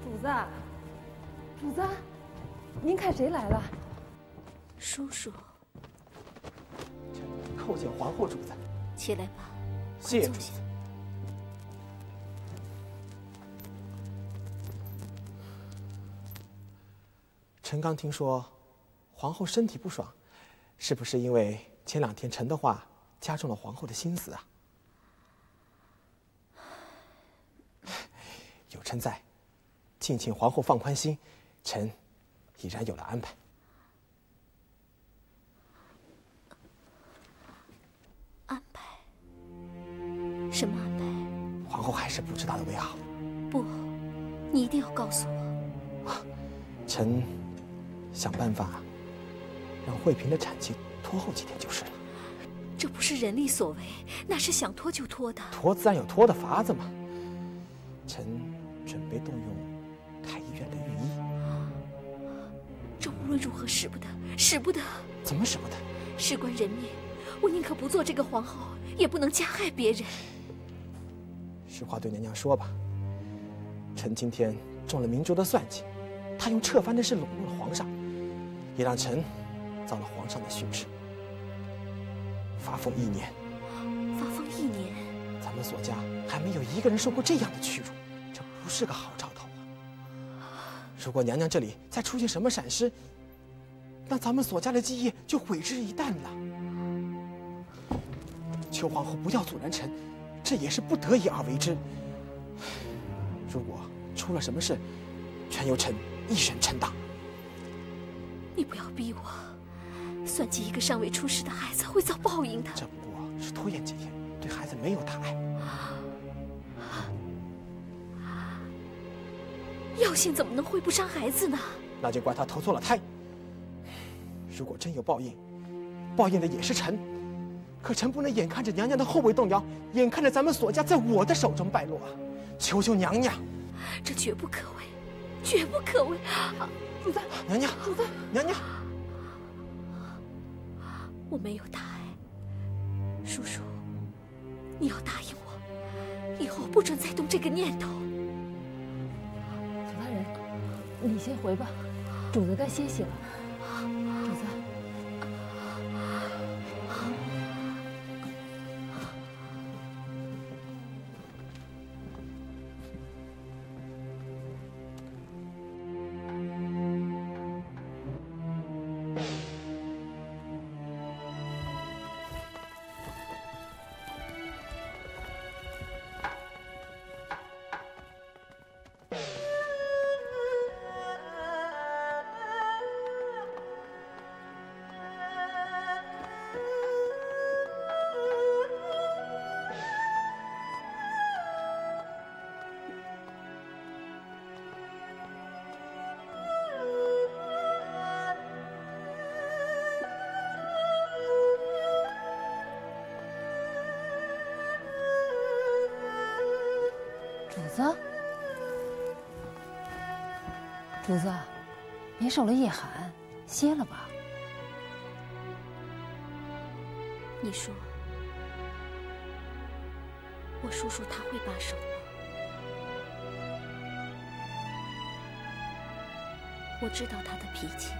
主子，主子，您看谁来了？叔叔，叩见皇后主子。起来吧。谢主子。臣刚听说，皇后身体不爽，是不是因为前2天臣的话加重了皇后的心思啊？有臣在，敬请皇后放宽心，臣已然有了安排。安排？什么安排？皇后还是不知道的为好。不，你一定要告诉我。臣想办法让惠嫔的产期拖后几天就是了。这不是人力所为，那是想拖就拖的。拖自然有拖的法子嘛。臣准备动用太医院的御医。这无论如何使不得，使不得。怎么使不得？事关人命，我宁可不做这个皇后，也不能加害别人。实话对娘娘说吧，臣今天中了明珠的算计，她用撤藩的事笼络了皇上，也让臣遭了皇上的训斥。发疯1年，发疯1年，咱们索家还没有一个人受过这样的屈辱，这不是个好兆头啊！如果娘娘这里再出现什么闪失，那咱们索家的基业就毁之一旦了。求皇后不要阻拦臣，这也是不得已而为之。如果出了什么事，全由臣一人承担。你不要逼我，算计一个尚未出世的孩子会遭报应的。这不过是拖延几天，对孩子没有大碍。药性怎么能会不伤孩子呢？那就怪他投错了胎。如果真有报应，报应的也是臣。可臣不能眼看着娘娘的后位动摇，眼看着咱们索家在我的手中败落啊！求求娘娘，这绝不可为，绝不可为！主子，娘娘，主子，娘娘，我没有大碍。叔叔，你要答应我，以后不准再动这个念头。左大人，你先回吧，主子该歇息了。主子。主子，别受了夜寒，歇了吧。你说，我叔叔他会罢手吗？我知道他的脾气，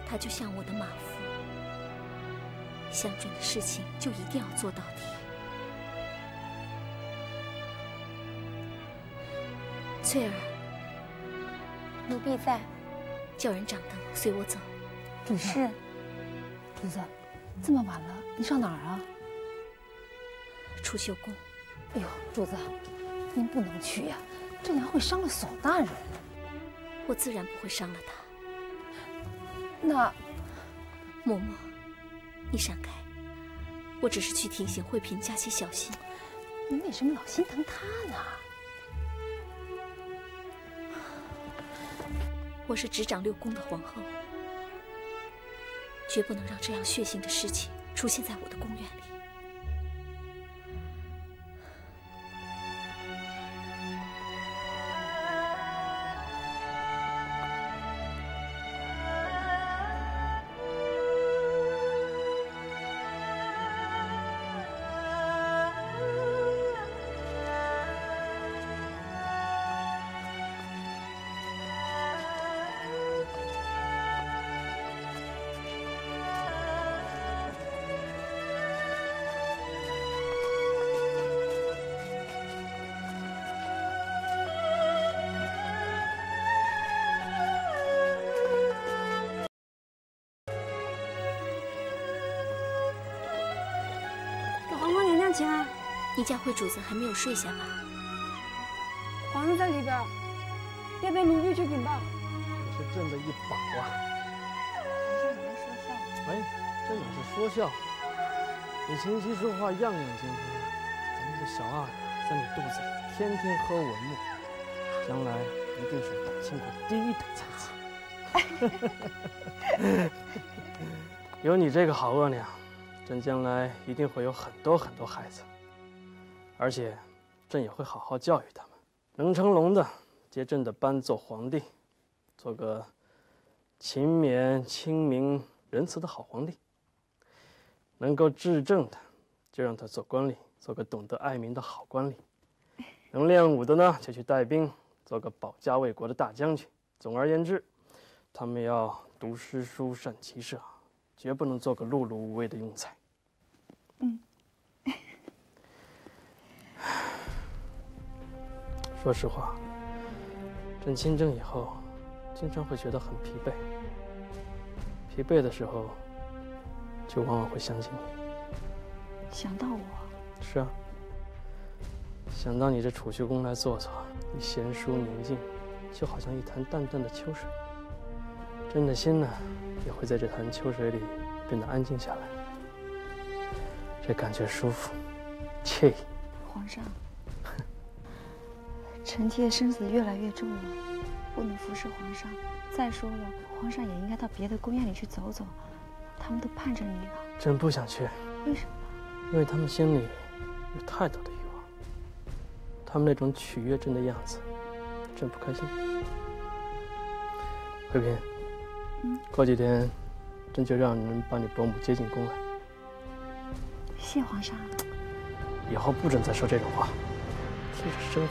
他就像我的马夫，相准的事情就一定要做到底。翠儿，奴婢在，叫人掌灯，随我走。主子，是。主子，这么晚了，你上哪儿啊？储秀宫。哎呦，主子，您不能去呀，这样会伤了索大人。我自然不会伤了他。那，嬷嬷，你闪开！我只是去提醒惠嫔加些小心。你为什么老心疼他呢？我是执掌6宫的皇后，绝不能让这样血腥的事情出现在我的宫院里。起来，你家惠主子还没有睡下吧？皇上在里边，别被奴婢去禀报。你是朕的一宝啊！皇上没说笑。哎，这哪是说笑？你琴棋书画样样精通，咱们的小阿哥在你肚子里天天喝文木，将来一定是大清国第1等才子。有你这个好额娘，朕将来一定会有很多很多孩子，而且朕也会好好教育他们，能成龙的接朕的班做皇帝，做个勤勉、清明、仁慈的好皇帝；能够治政的，就让他做官吏，做个懂得爱民的好官吏；能练武的呢，就去带兵，做个保家卫国的大将军。总而言之，他们要读诗书、善骑射，绝不能做个碌碌无为的庸才。说实话，朕亲政以后，经常会觉得很疲惫。疲惫的时候，就往往会想起你。想到我？是啊，想到你这储蓄宫来坐坐，你贤淑宁静，就好像一潭淡淡的秋水。朕的心呢，也会在这潭秋水里变得安静下来。这感觉舒服，惬意。皇上。臣妾身子越来越重了，不能服侍皇上。再说了，皇上也应该到别的宫院里去走走，他们都盼着你了。朕不想去。为什么？因为他们心里有太多的欲望，他们那种取悦朕的样子，朕不开心。惠嫔，过几天，朕就让人把你伯母接进宫来。谢皇上。以后不准再说这种话，听着生分。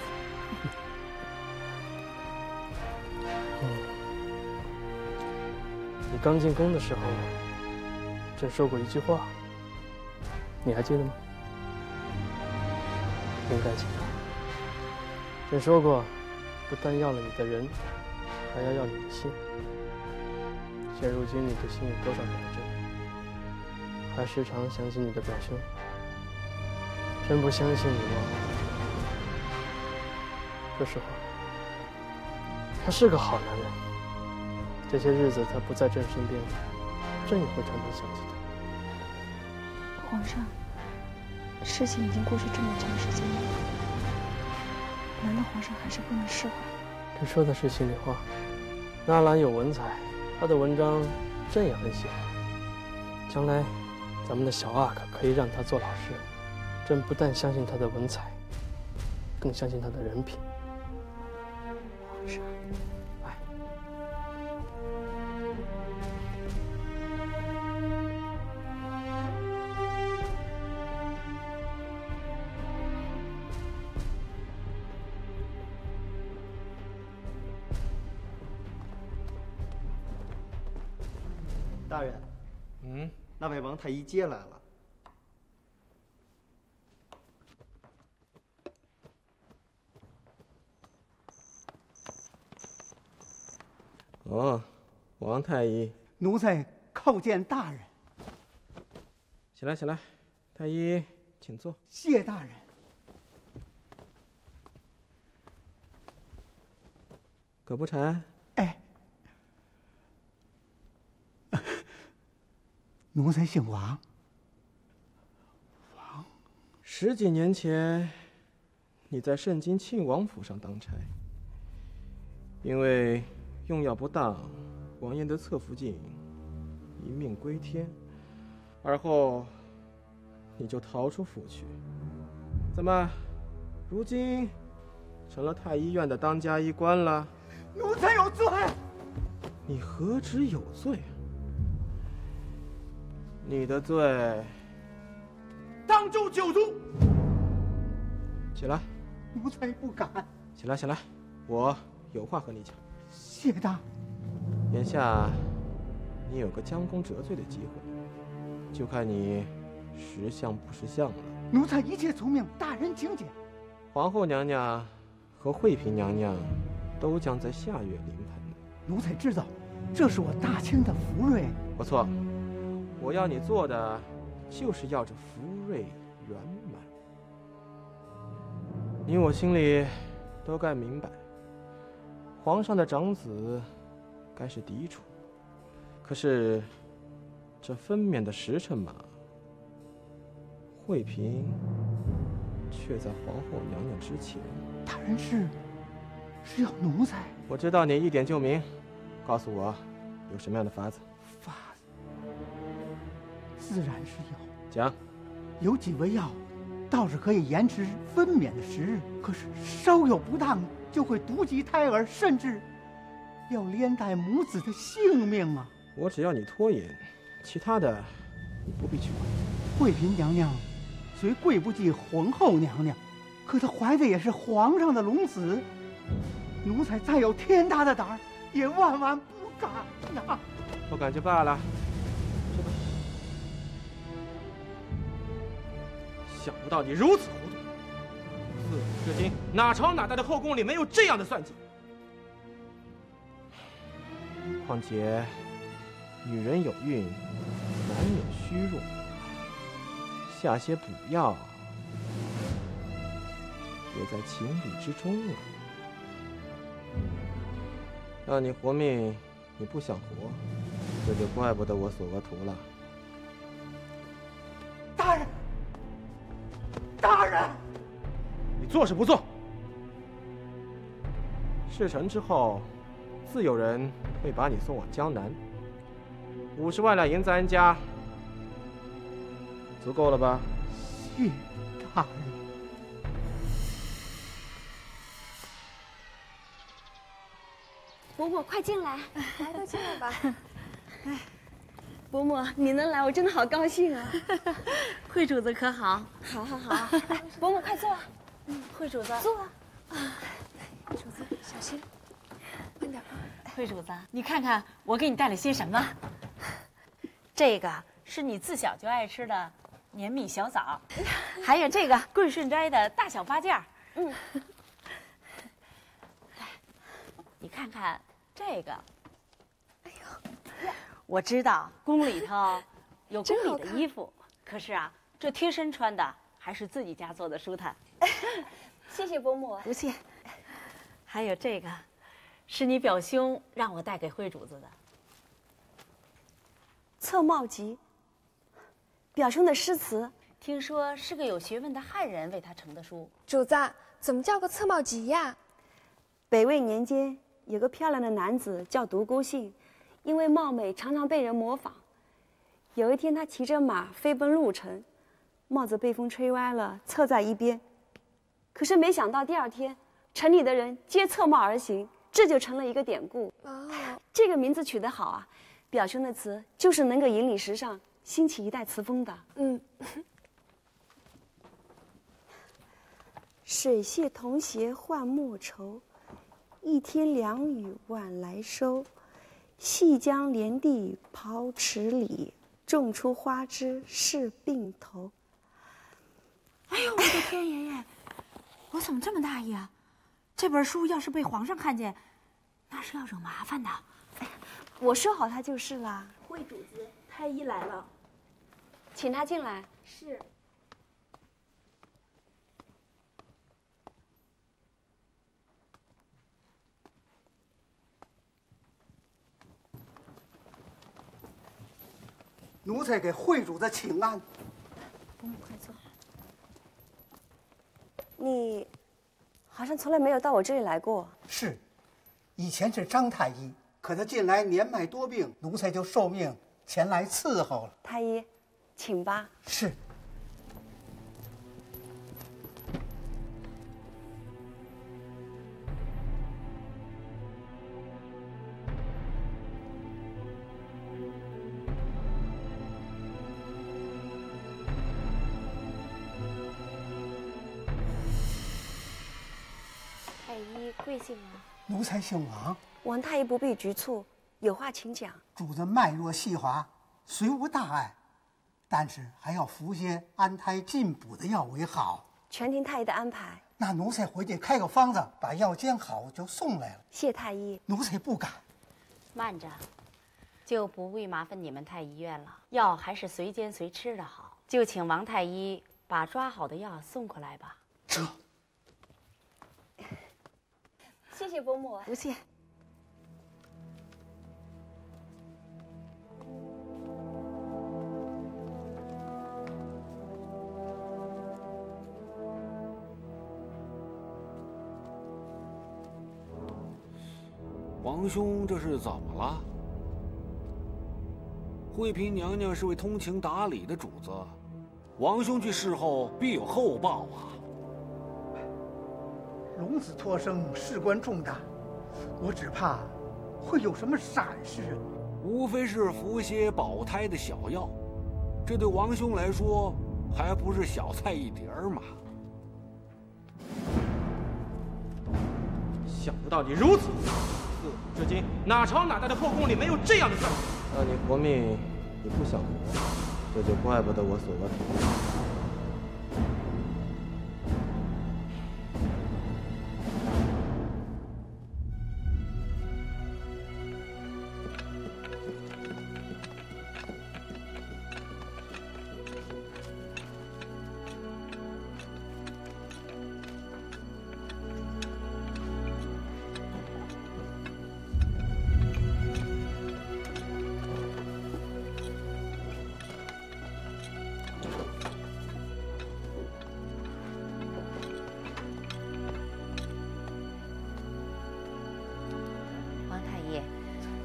你刚进宫的时候，朕说过一句话，你还记得吗？应该记得。朕说过，不但要了你的人，还要你的心。现如今你的心有多少给了朕？还时常想起你的表兄。朕不相信你忘了。说实话，他是个好男人。这些日子他不在朕身边，朕也会常常想起他。皇上，事情已经过去这么长时间了，难道皇上还是不能释怀？朕说的是心里话。纳兰有文采，他的文章朕也很喜欢。将来咱们的小阿哥可以让他做老师，朕不但相信他的文采，更相信他的人品。皇是。哎。大人，那位王太医接来了。哦，王太医，奴才叩见大人。起来，起来，太医，请坐。谢大人。葛不禅。哎。奴才姓王。10几年前，你在盛京庆王府上当差，因为用药不当，王爷的侧福晋一命归天，而后你就逃出府去。怎么，如今成了太医院的当家医官了？奴才有罪。你何止有罪啊？你的罪当诛九族。起来。奴才不敢。起来，起来，我有话和你讲。谢大。眼下你有个将功折罪的机会，就看你识相不识相了。奴才一切从命，大人请讲。皇后娘娘和惠嫔娘娘都将在下月临盆。奴才知道，这是我大清的福瑞。不错，我要你做的就是要这福瑞圆满。你我心里都该明白，皇上的长子该是嫡出，可是这分娩的时辰嘛，惠嫔却在皇后娘娘之前。大人是要奴才？我知道你一点就明，告诉我有什么样的法子？法子自然是有。讲。有几味药倒是可以延迟分娩的时日，可是稍有不当就会毒及胎儿，甚至要连带母子的性命啊！我只要你拖延，其他的你不必去管。惠嫔娘娘虽贵不及皇后娘娘，可她怀的也是皇上的龙子，奴才再有天大的胆儿，也万万不敢呐！不敢就罢了。想不到你如此糊涂，自古至今哪朝哪代的后宫里没有这样的算计？况且，女人有孕，难免虚弱，下些补药也在情理之中啊。让你活命，你不想活，这就怪不得我索额图了。大人，大人，你做是不做？事成之后，自有人会把你送往江南。50万两银子安家，足够了吧？谢大人。伯母，快进来，来，都进来吧。哎，伯母，你能来，我真的好高兴啊！惠主子可好？好，好，好。来，伯母快坐。惠主子坐。主子小心，慢点。惠主子，你看看我给你带了些什么？这个是你自小就爱吃的黏蜜小枣，还有这个桂顺斋的大小八件。你看看这个。哎呦，我知道宫里头有宫里的衣服，可是啊，这贴身穿的还是自己家做的舒坦。谢谢伯母。不谢。还有这个，是你表兄让我带给惠主子的侧帽集。表兄的诗词，听说是个有学问的汉人为他成的书。主子，怎么叫个侧帽集呀？北魏年间，有个漂亮的男子叫独孤信，因为貌美，常常被人模仿。有一天，他骑着马飞奔路城，帽子被风吹歪了，侧在一边。可是没想到第二天，城里的人皆侧帽而行，这就成了一个典故。这个名字取得好啊，表兄的词就是能够引领时尚，兴起一代词风的。水榭童鞋换莫愁，一天两雨晚来收。细江连地刨池里，种出花枝是鬓头。哎呦，我的天爷爷，我怎么这么大意啊？这本书要是被皇上看见，那是要惹麻烦的。我说好他就是啦。惠主子，太医来了，请他进来。是。奴才给惠主子请安。伯母，快坐。你好像从来没有到我这里来过。是，以前是张太医，可他近来年迈多病，奴才就受命前来伺候了。太医，请吧。是。太医贵姓啊？奴才姓王。王太医不必局促，有话请讲。主子脉络细滑，虽无大碍，但是还要服些安胎进补的药为好。全听太医的安排。那奴才回去开个方子，把药煎好就送来了。谢太医。奴才不敢。慢着，就不必麻烦你们太医院了。药还是随煎随吃的好，就请王太医把抓好的药送过来吧。这。谢谢伯母。不谢。王兄这是怎么了？惠嫔娘娘是位通情达理的主子，王兄去侍候必有厚报啊。龙子托生，事关重大，我只怕会有什么闪失。无非是服些保胎的小药，这对王兄来说还不是小菜一碟儿吗？想不到你如此，自古至今哪朝哪代的后宫里没有这样的事儿？那你活命，你不想活，这就怪不得我锁了土。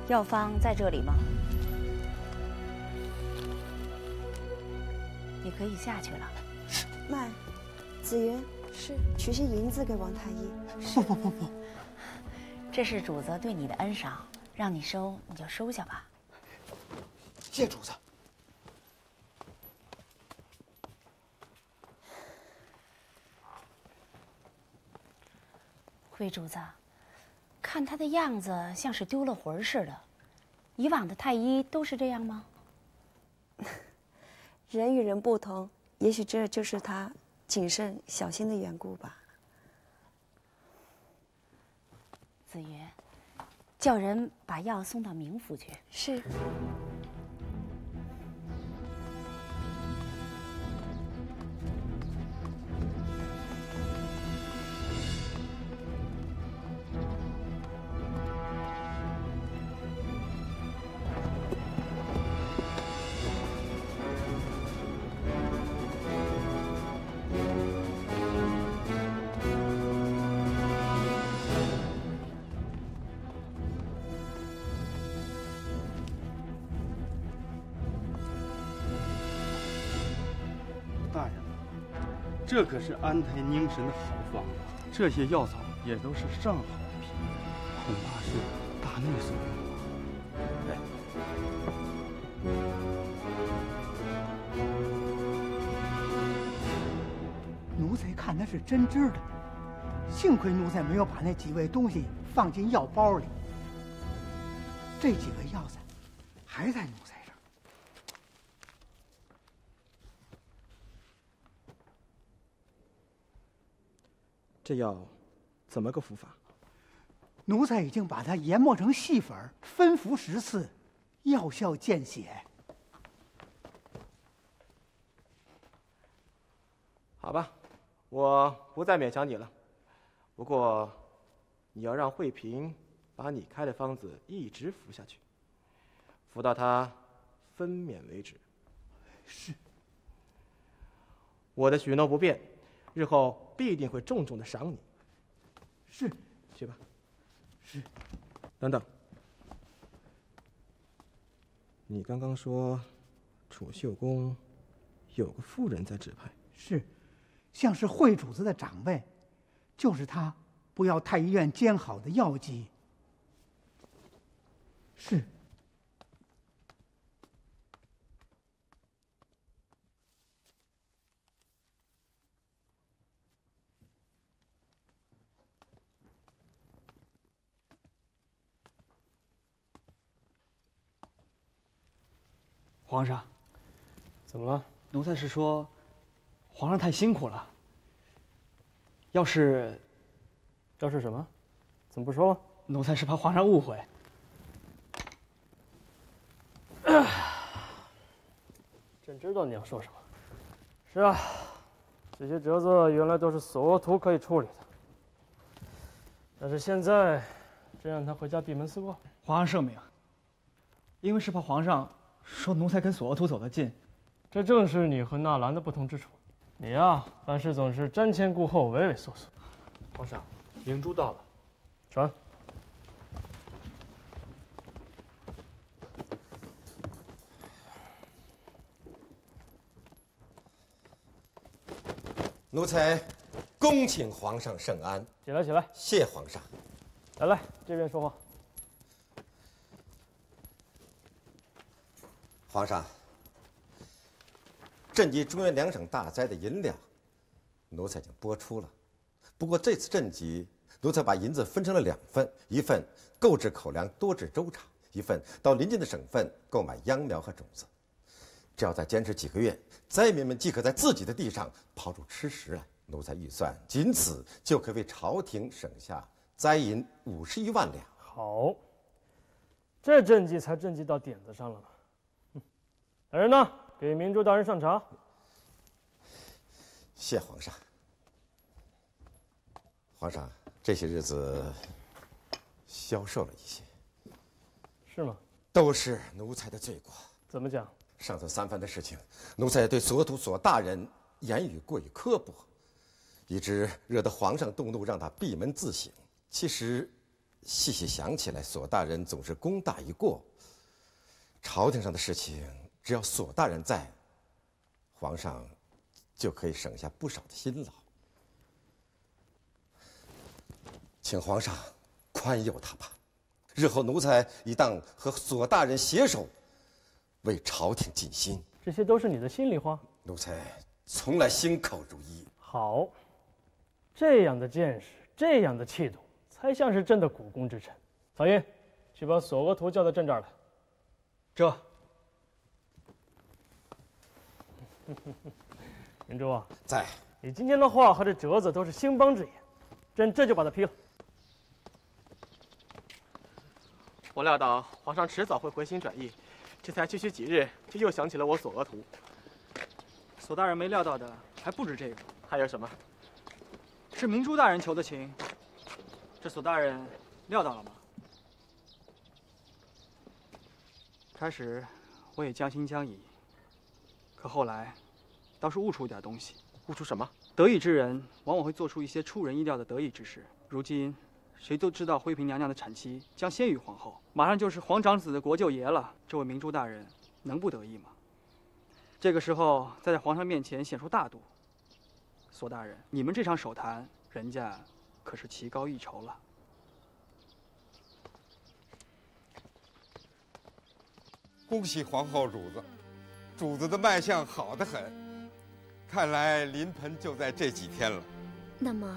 药方在这里吗？你可以下去了。慢，子云是取些银子给王太医。不，这是主子对你的恩赏，让你收你就收下吧。谢主子。惠主子。看他的样子像是丢了魂似的，以往的太医都是这样吗？人与人不同，也许这就是他谨慎小心的缘故吧。子云，叫人把药送到冥府去。是。大人，这可是安胎宁神的好方子，这些药草也都是上好的品。恐怕是大内所用。奴才看的是真知的，幸亏奴才没有把那几味东西放进药包里。这几味药材还在奴才这儿。这药怎么个服法？奴才已经把它研磨成细粉，分服10次，药效见血。好吧，我不再勉强你了。不过，你要让慧萍把你开的方子一直服下去，服到她分娩为止。是。我的许诺不变，日后必定会重重的赏你。是。去吧。是。等等，你刚刚说储秀宫有个妇人在指派？是，像是惠主子的长辈，就是他不要太医院煎好的药剂。是。皇上，怎么了？奴才是说，皇上太辛苦了。要是什么？怎么不说了？奴才是怕皇上误会。朕知道你要说什么。是啊，这些折子原来都是索额图可以处理的，但是现在，朕让他回家闭门思过。皇上赦命，因为是怕皇上说奴才跟索额图走得近。这正是你和纳兰的不同之处。你呀，办事总是瞻前顾后，畏畏缩缩。皇上，明珠到了。传。奴才恭请皇上圣安。起来，起来。谢皇上。来，这边说话。皇上，赈济中原两省大灾的银两，奴才已经拨出了。不过这次赈济，奴才把银子分成了2份，一份购置口粮多治粥厂，一份到邻近的省份购买秧苗和种子。只要再坚持几个月，灾民们即可在自己的地上刨出吃食来。奴才预算，仅此就可以为朝廷省下灾银51万两。好，这赈济才赈济到点子上了呢。来人呐，给明珠大人上茶。谢皇上。皇上，这些日子消瘦了一些。是吗？都是奴才的罪过。怎么讲？上次3番的事情，奴才对索额图索大人言语过于刻薄，以致惹得皇上动怒，让他闭门自省。其实，细细想起来，索大人总是功大一过。朝廷上的事情，只要索大人在，皇上就可以省下不少的辛劳。请皇上宽宥他吧，日后奴才一当和索大人携手，为朝廷尽心。这些都是你的心里话。奴才从来心口如一。好，这样的见识，这样的气度，才像是朕的股肱之臣。曹寅，去把索额图叫到朕这儿来。这。明珠啊，在。你今天的话和这折子都是兴邦之言，朕这就把它批了。我料到皇上迟早会回心转意，这才区区几日，就又想起了我索额图。索大人没料到的还不止这个，还有什么？是明珠大人求的情，这索大人料到了吗？开始我也将信将疑，可后来倒是悟出一点东西。悟出什么？得意之人往往会做出一些出人意料的得意之事。如今谁都知道惠嫔娘娘的产期将先于皇后，马上就是皇长子的国舅爷了。这位明珠大人能不得意吗？这个时候再在皇上面前显出大度，索大人，你们这场手谈，人家可是棋高一筹了。恭喜皇后主子，主子的脉象好得很，看来临盆就在这几天了。那么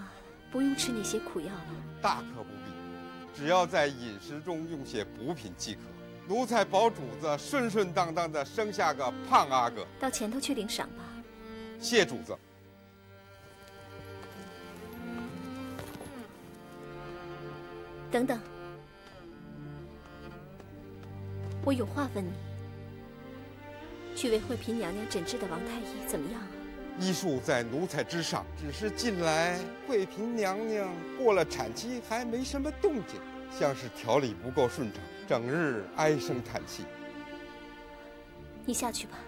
不用吃那些苦药了？大可不必，只要在饮食中用些补品即可。奴才保主子顺顺当当的生下个胖阿哥。到前头去领赏吧。谢主子。等等，我有话问你。去为惠嫔娘娘诊治的王太医怎么样啊？医术在奴才之上，只是近来惠嫔娘娘过了产期，还没什么动静，像是调理不够顺畅，整日唉声叹气。你下去吧。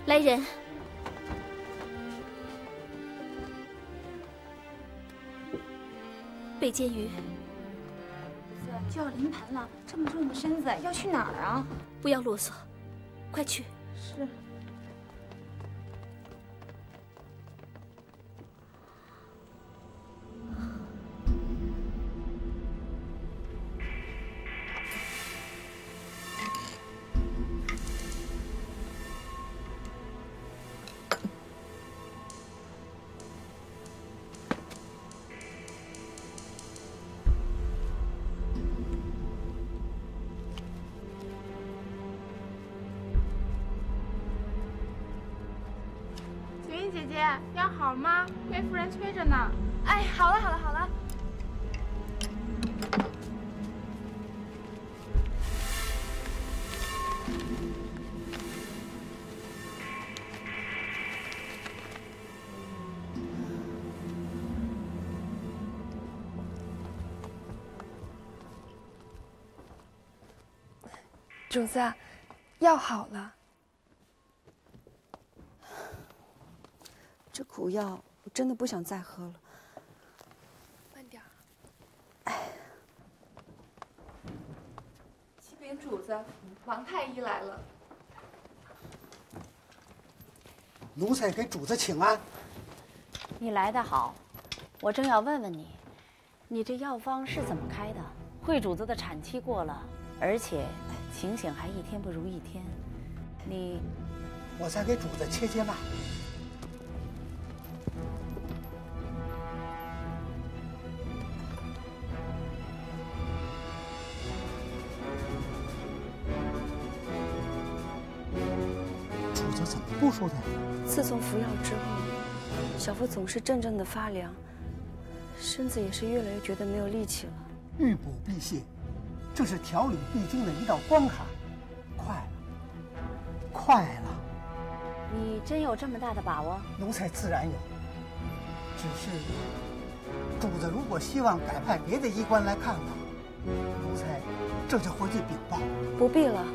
来人！北监鱼，就要临盆了，这么重的身子要去哪儿啊？不要啰嗦，快去。是。姐姐，药好吗？贵夫人催着呢。哎，好了好了好了。主子，药好了。这苦药我真的不想再喝了。慢点儿。启禀主子，王太医来了。奴才给主子请安。你来得好，我正要问问你，你这药方是怎么开的？惠主子的产期过了，而且情形还一天不如一天，我才给主子切脉。怎么不说的？自从服药之后，小妇总是阵阵的发凉，身子也是越来越觉得没有力气了。欲补必泻，这是调理必经的一道关卡。快了，快了！你真有这么大的把握？奴才自然有，只是主子如果希望改派别的医官来看看，奴才这就回去禀报。不必了，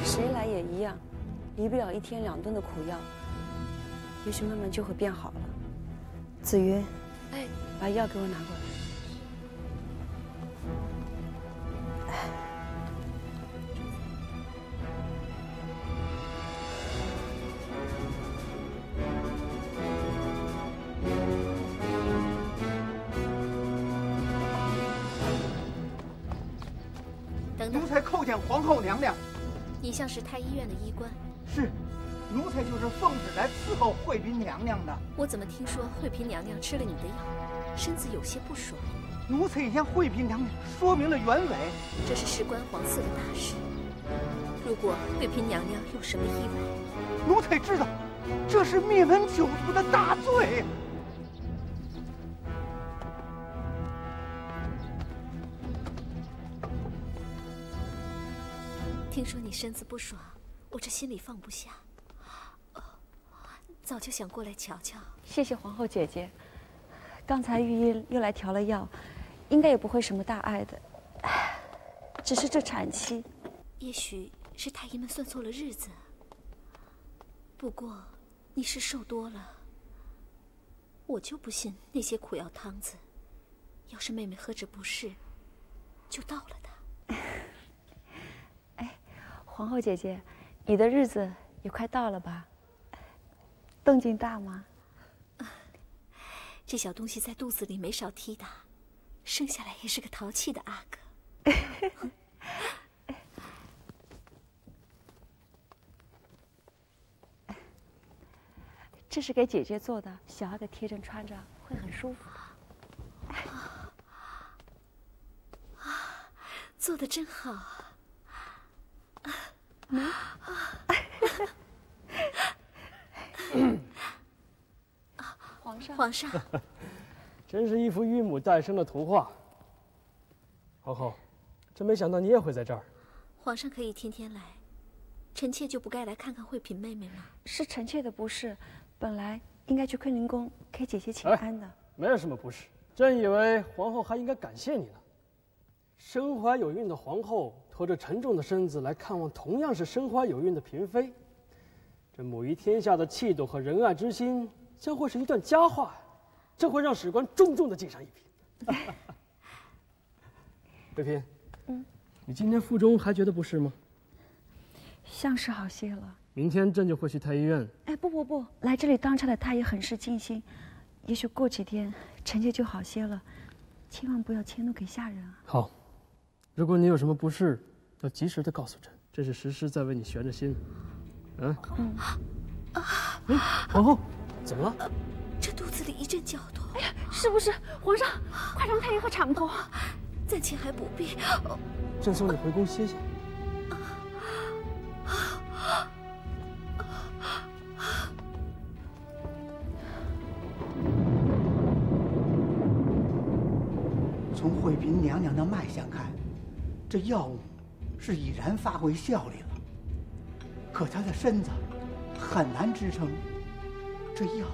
谁来也一样。离不了1天2顿的苦药，也许慢慢就会变好了。子云，哎，把药给我拿过来。等等，奴才叩见皇后娘娘。你像是太医院的医官。是，奴才就是奉旨来伺候惠嫔娘娘的。我怎么听说惠嫔娘娘吃了你的药，身子有些不爽？奴才已向惠嫔娘娘说明了原委。这是事关皇嗣的大事，如果惠嫔娘娘有什么意外，奴才知道，这是灭门九族的大罪。听说你身子不爽，我这心里放不下，早就想过来瞧瞧。谢谢皇后姐姐，刚才御医又来调了药，应该也不会什么大碍的。只是这产期，也许是太医们算错了日子。不过你是受多了，我就不信那些苦药汤子，要是妹妹喝着不适，就倒了她。皇后姐姐，你的日子也快到了吧？动静大吗？这小东西在肚子里没少踢打，生下来也是个淘气的阿哥。这是给姐姐做的，小孩给贴身穿着会很舒服的。做的真好。皇上，真是一幅孕母诞生的童话。皇后，真没想到你也会在这儿。皇上可以天天来，臣妾就不该来看看惠嫔妹妹吗？是臣妾的不是，本来应该去坤宁宫给姐姐请安的。没有什么不是，朕以为皇后还应该感谢你呢。身怀有孕的皇后拖着沉重的身子来看望同样是身怀有孕的嫔妃，这母仪天下的气度和仁爱之心将会是一段佳话，这会让史官重重的记上一笔。惠嫔，你今天腹中还觉得不适吗？像是好些了。明天朕就会去太医院。哎，不，来这里当差的太医很是尽心，也许过几天臣妾就好些了，千万不要迁怒给下人啊。好，如果你有什么不适，要及时的告诉朕，这是时时在为你悬着心。皇后，怎么了？这肚子里一阵绞痛。哎呀，是不是皇上？快让太医喝产婆。暂且还不必。朕送你回宫歇歇。从惠嫔娘娘的脉象看，这药物是已然发挥效力了，可她的身子很难支撑，这药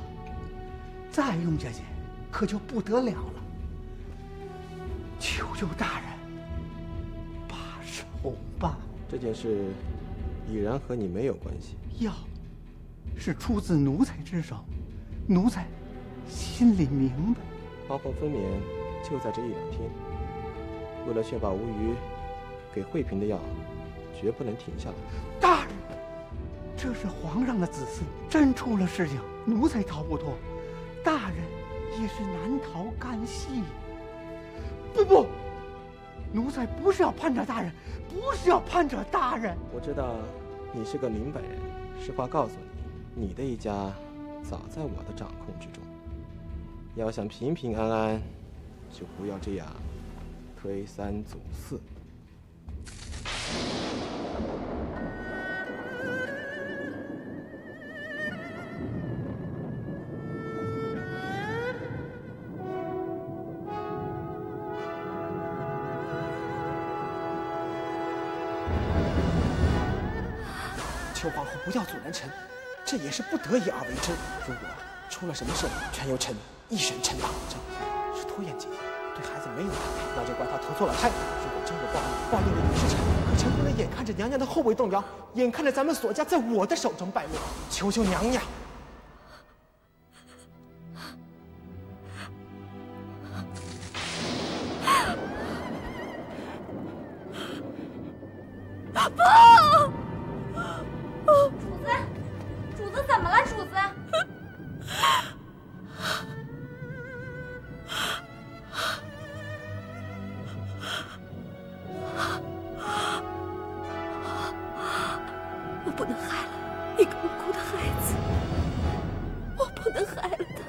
再用下去可就不得了了。求求大人罢手吧。这件事已然和你没有关系。药是出自奴才之手，奴才心里明白。皇后分娩就在这1-2天，为了确保无虞，给惠嫔的药绝不能停下来。大人，这是皇上的子嗣，真出了事情，奴才逃不脱，大人也是难逃干系。不，奴才不是要攀着大人，不是要攀着大人。我知道你是个明白人，实话告诉你，你的一家早在我的掌控之中。要想平平安安，就不要这样推三阻四。求皇后不要阻拦臣，这也是不得已而为之。如果出了什么事，全由臣一审承担。这是拖延姐姐对孩子没有安排，那就怪她投错了胎。如果真有报应，报应的也是臣。可臣不能眼看着娘娘的后位动摇，眼看着咱们索家在我的手中败落。求求娘娘！主子怎么了？主子，我不能害了一个无辜的孩子，我不能害了他。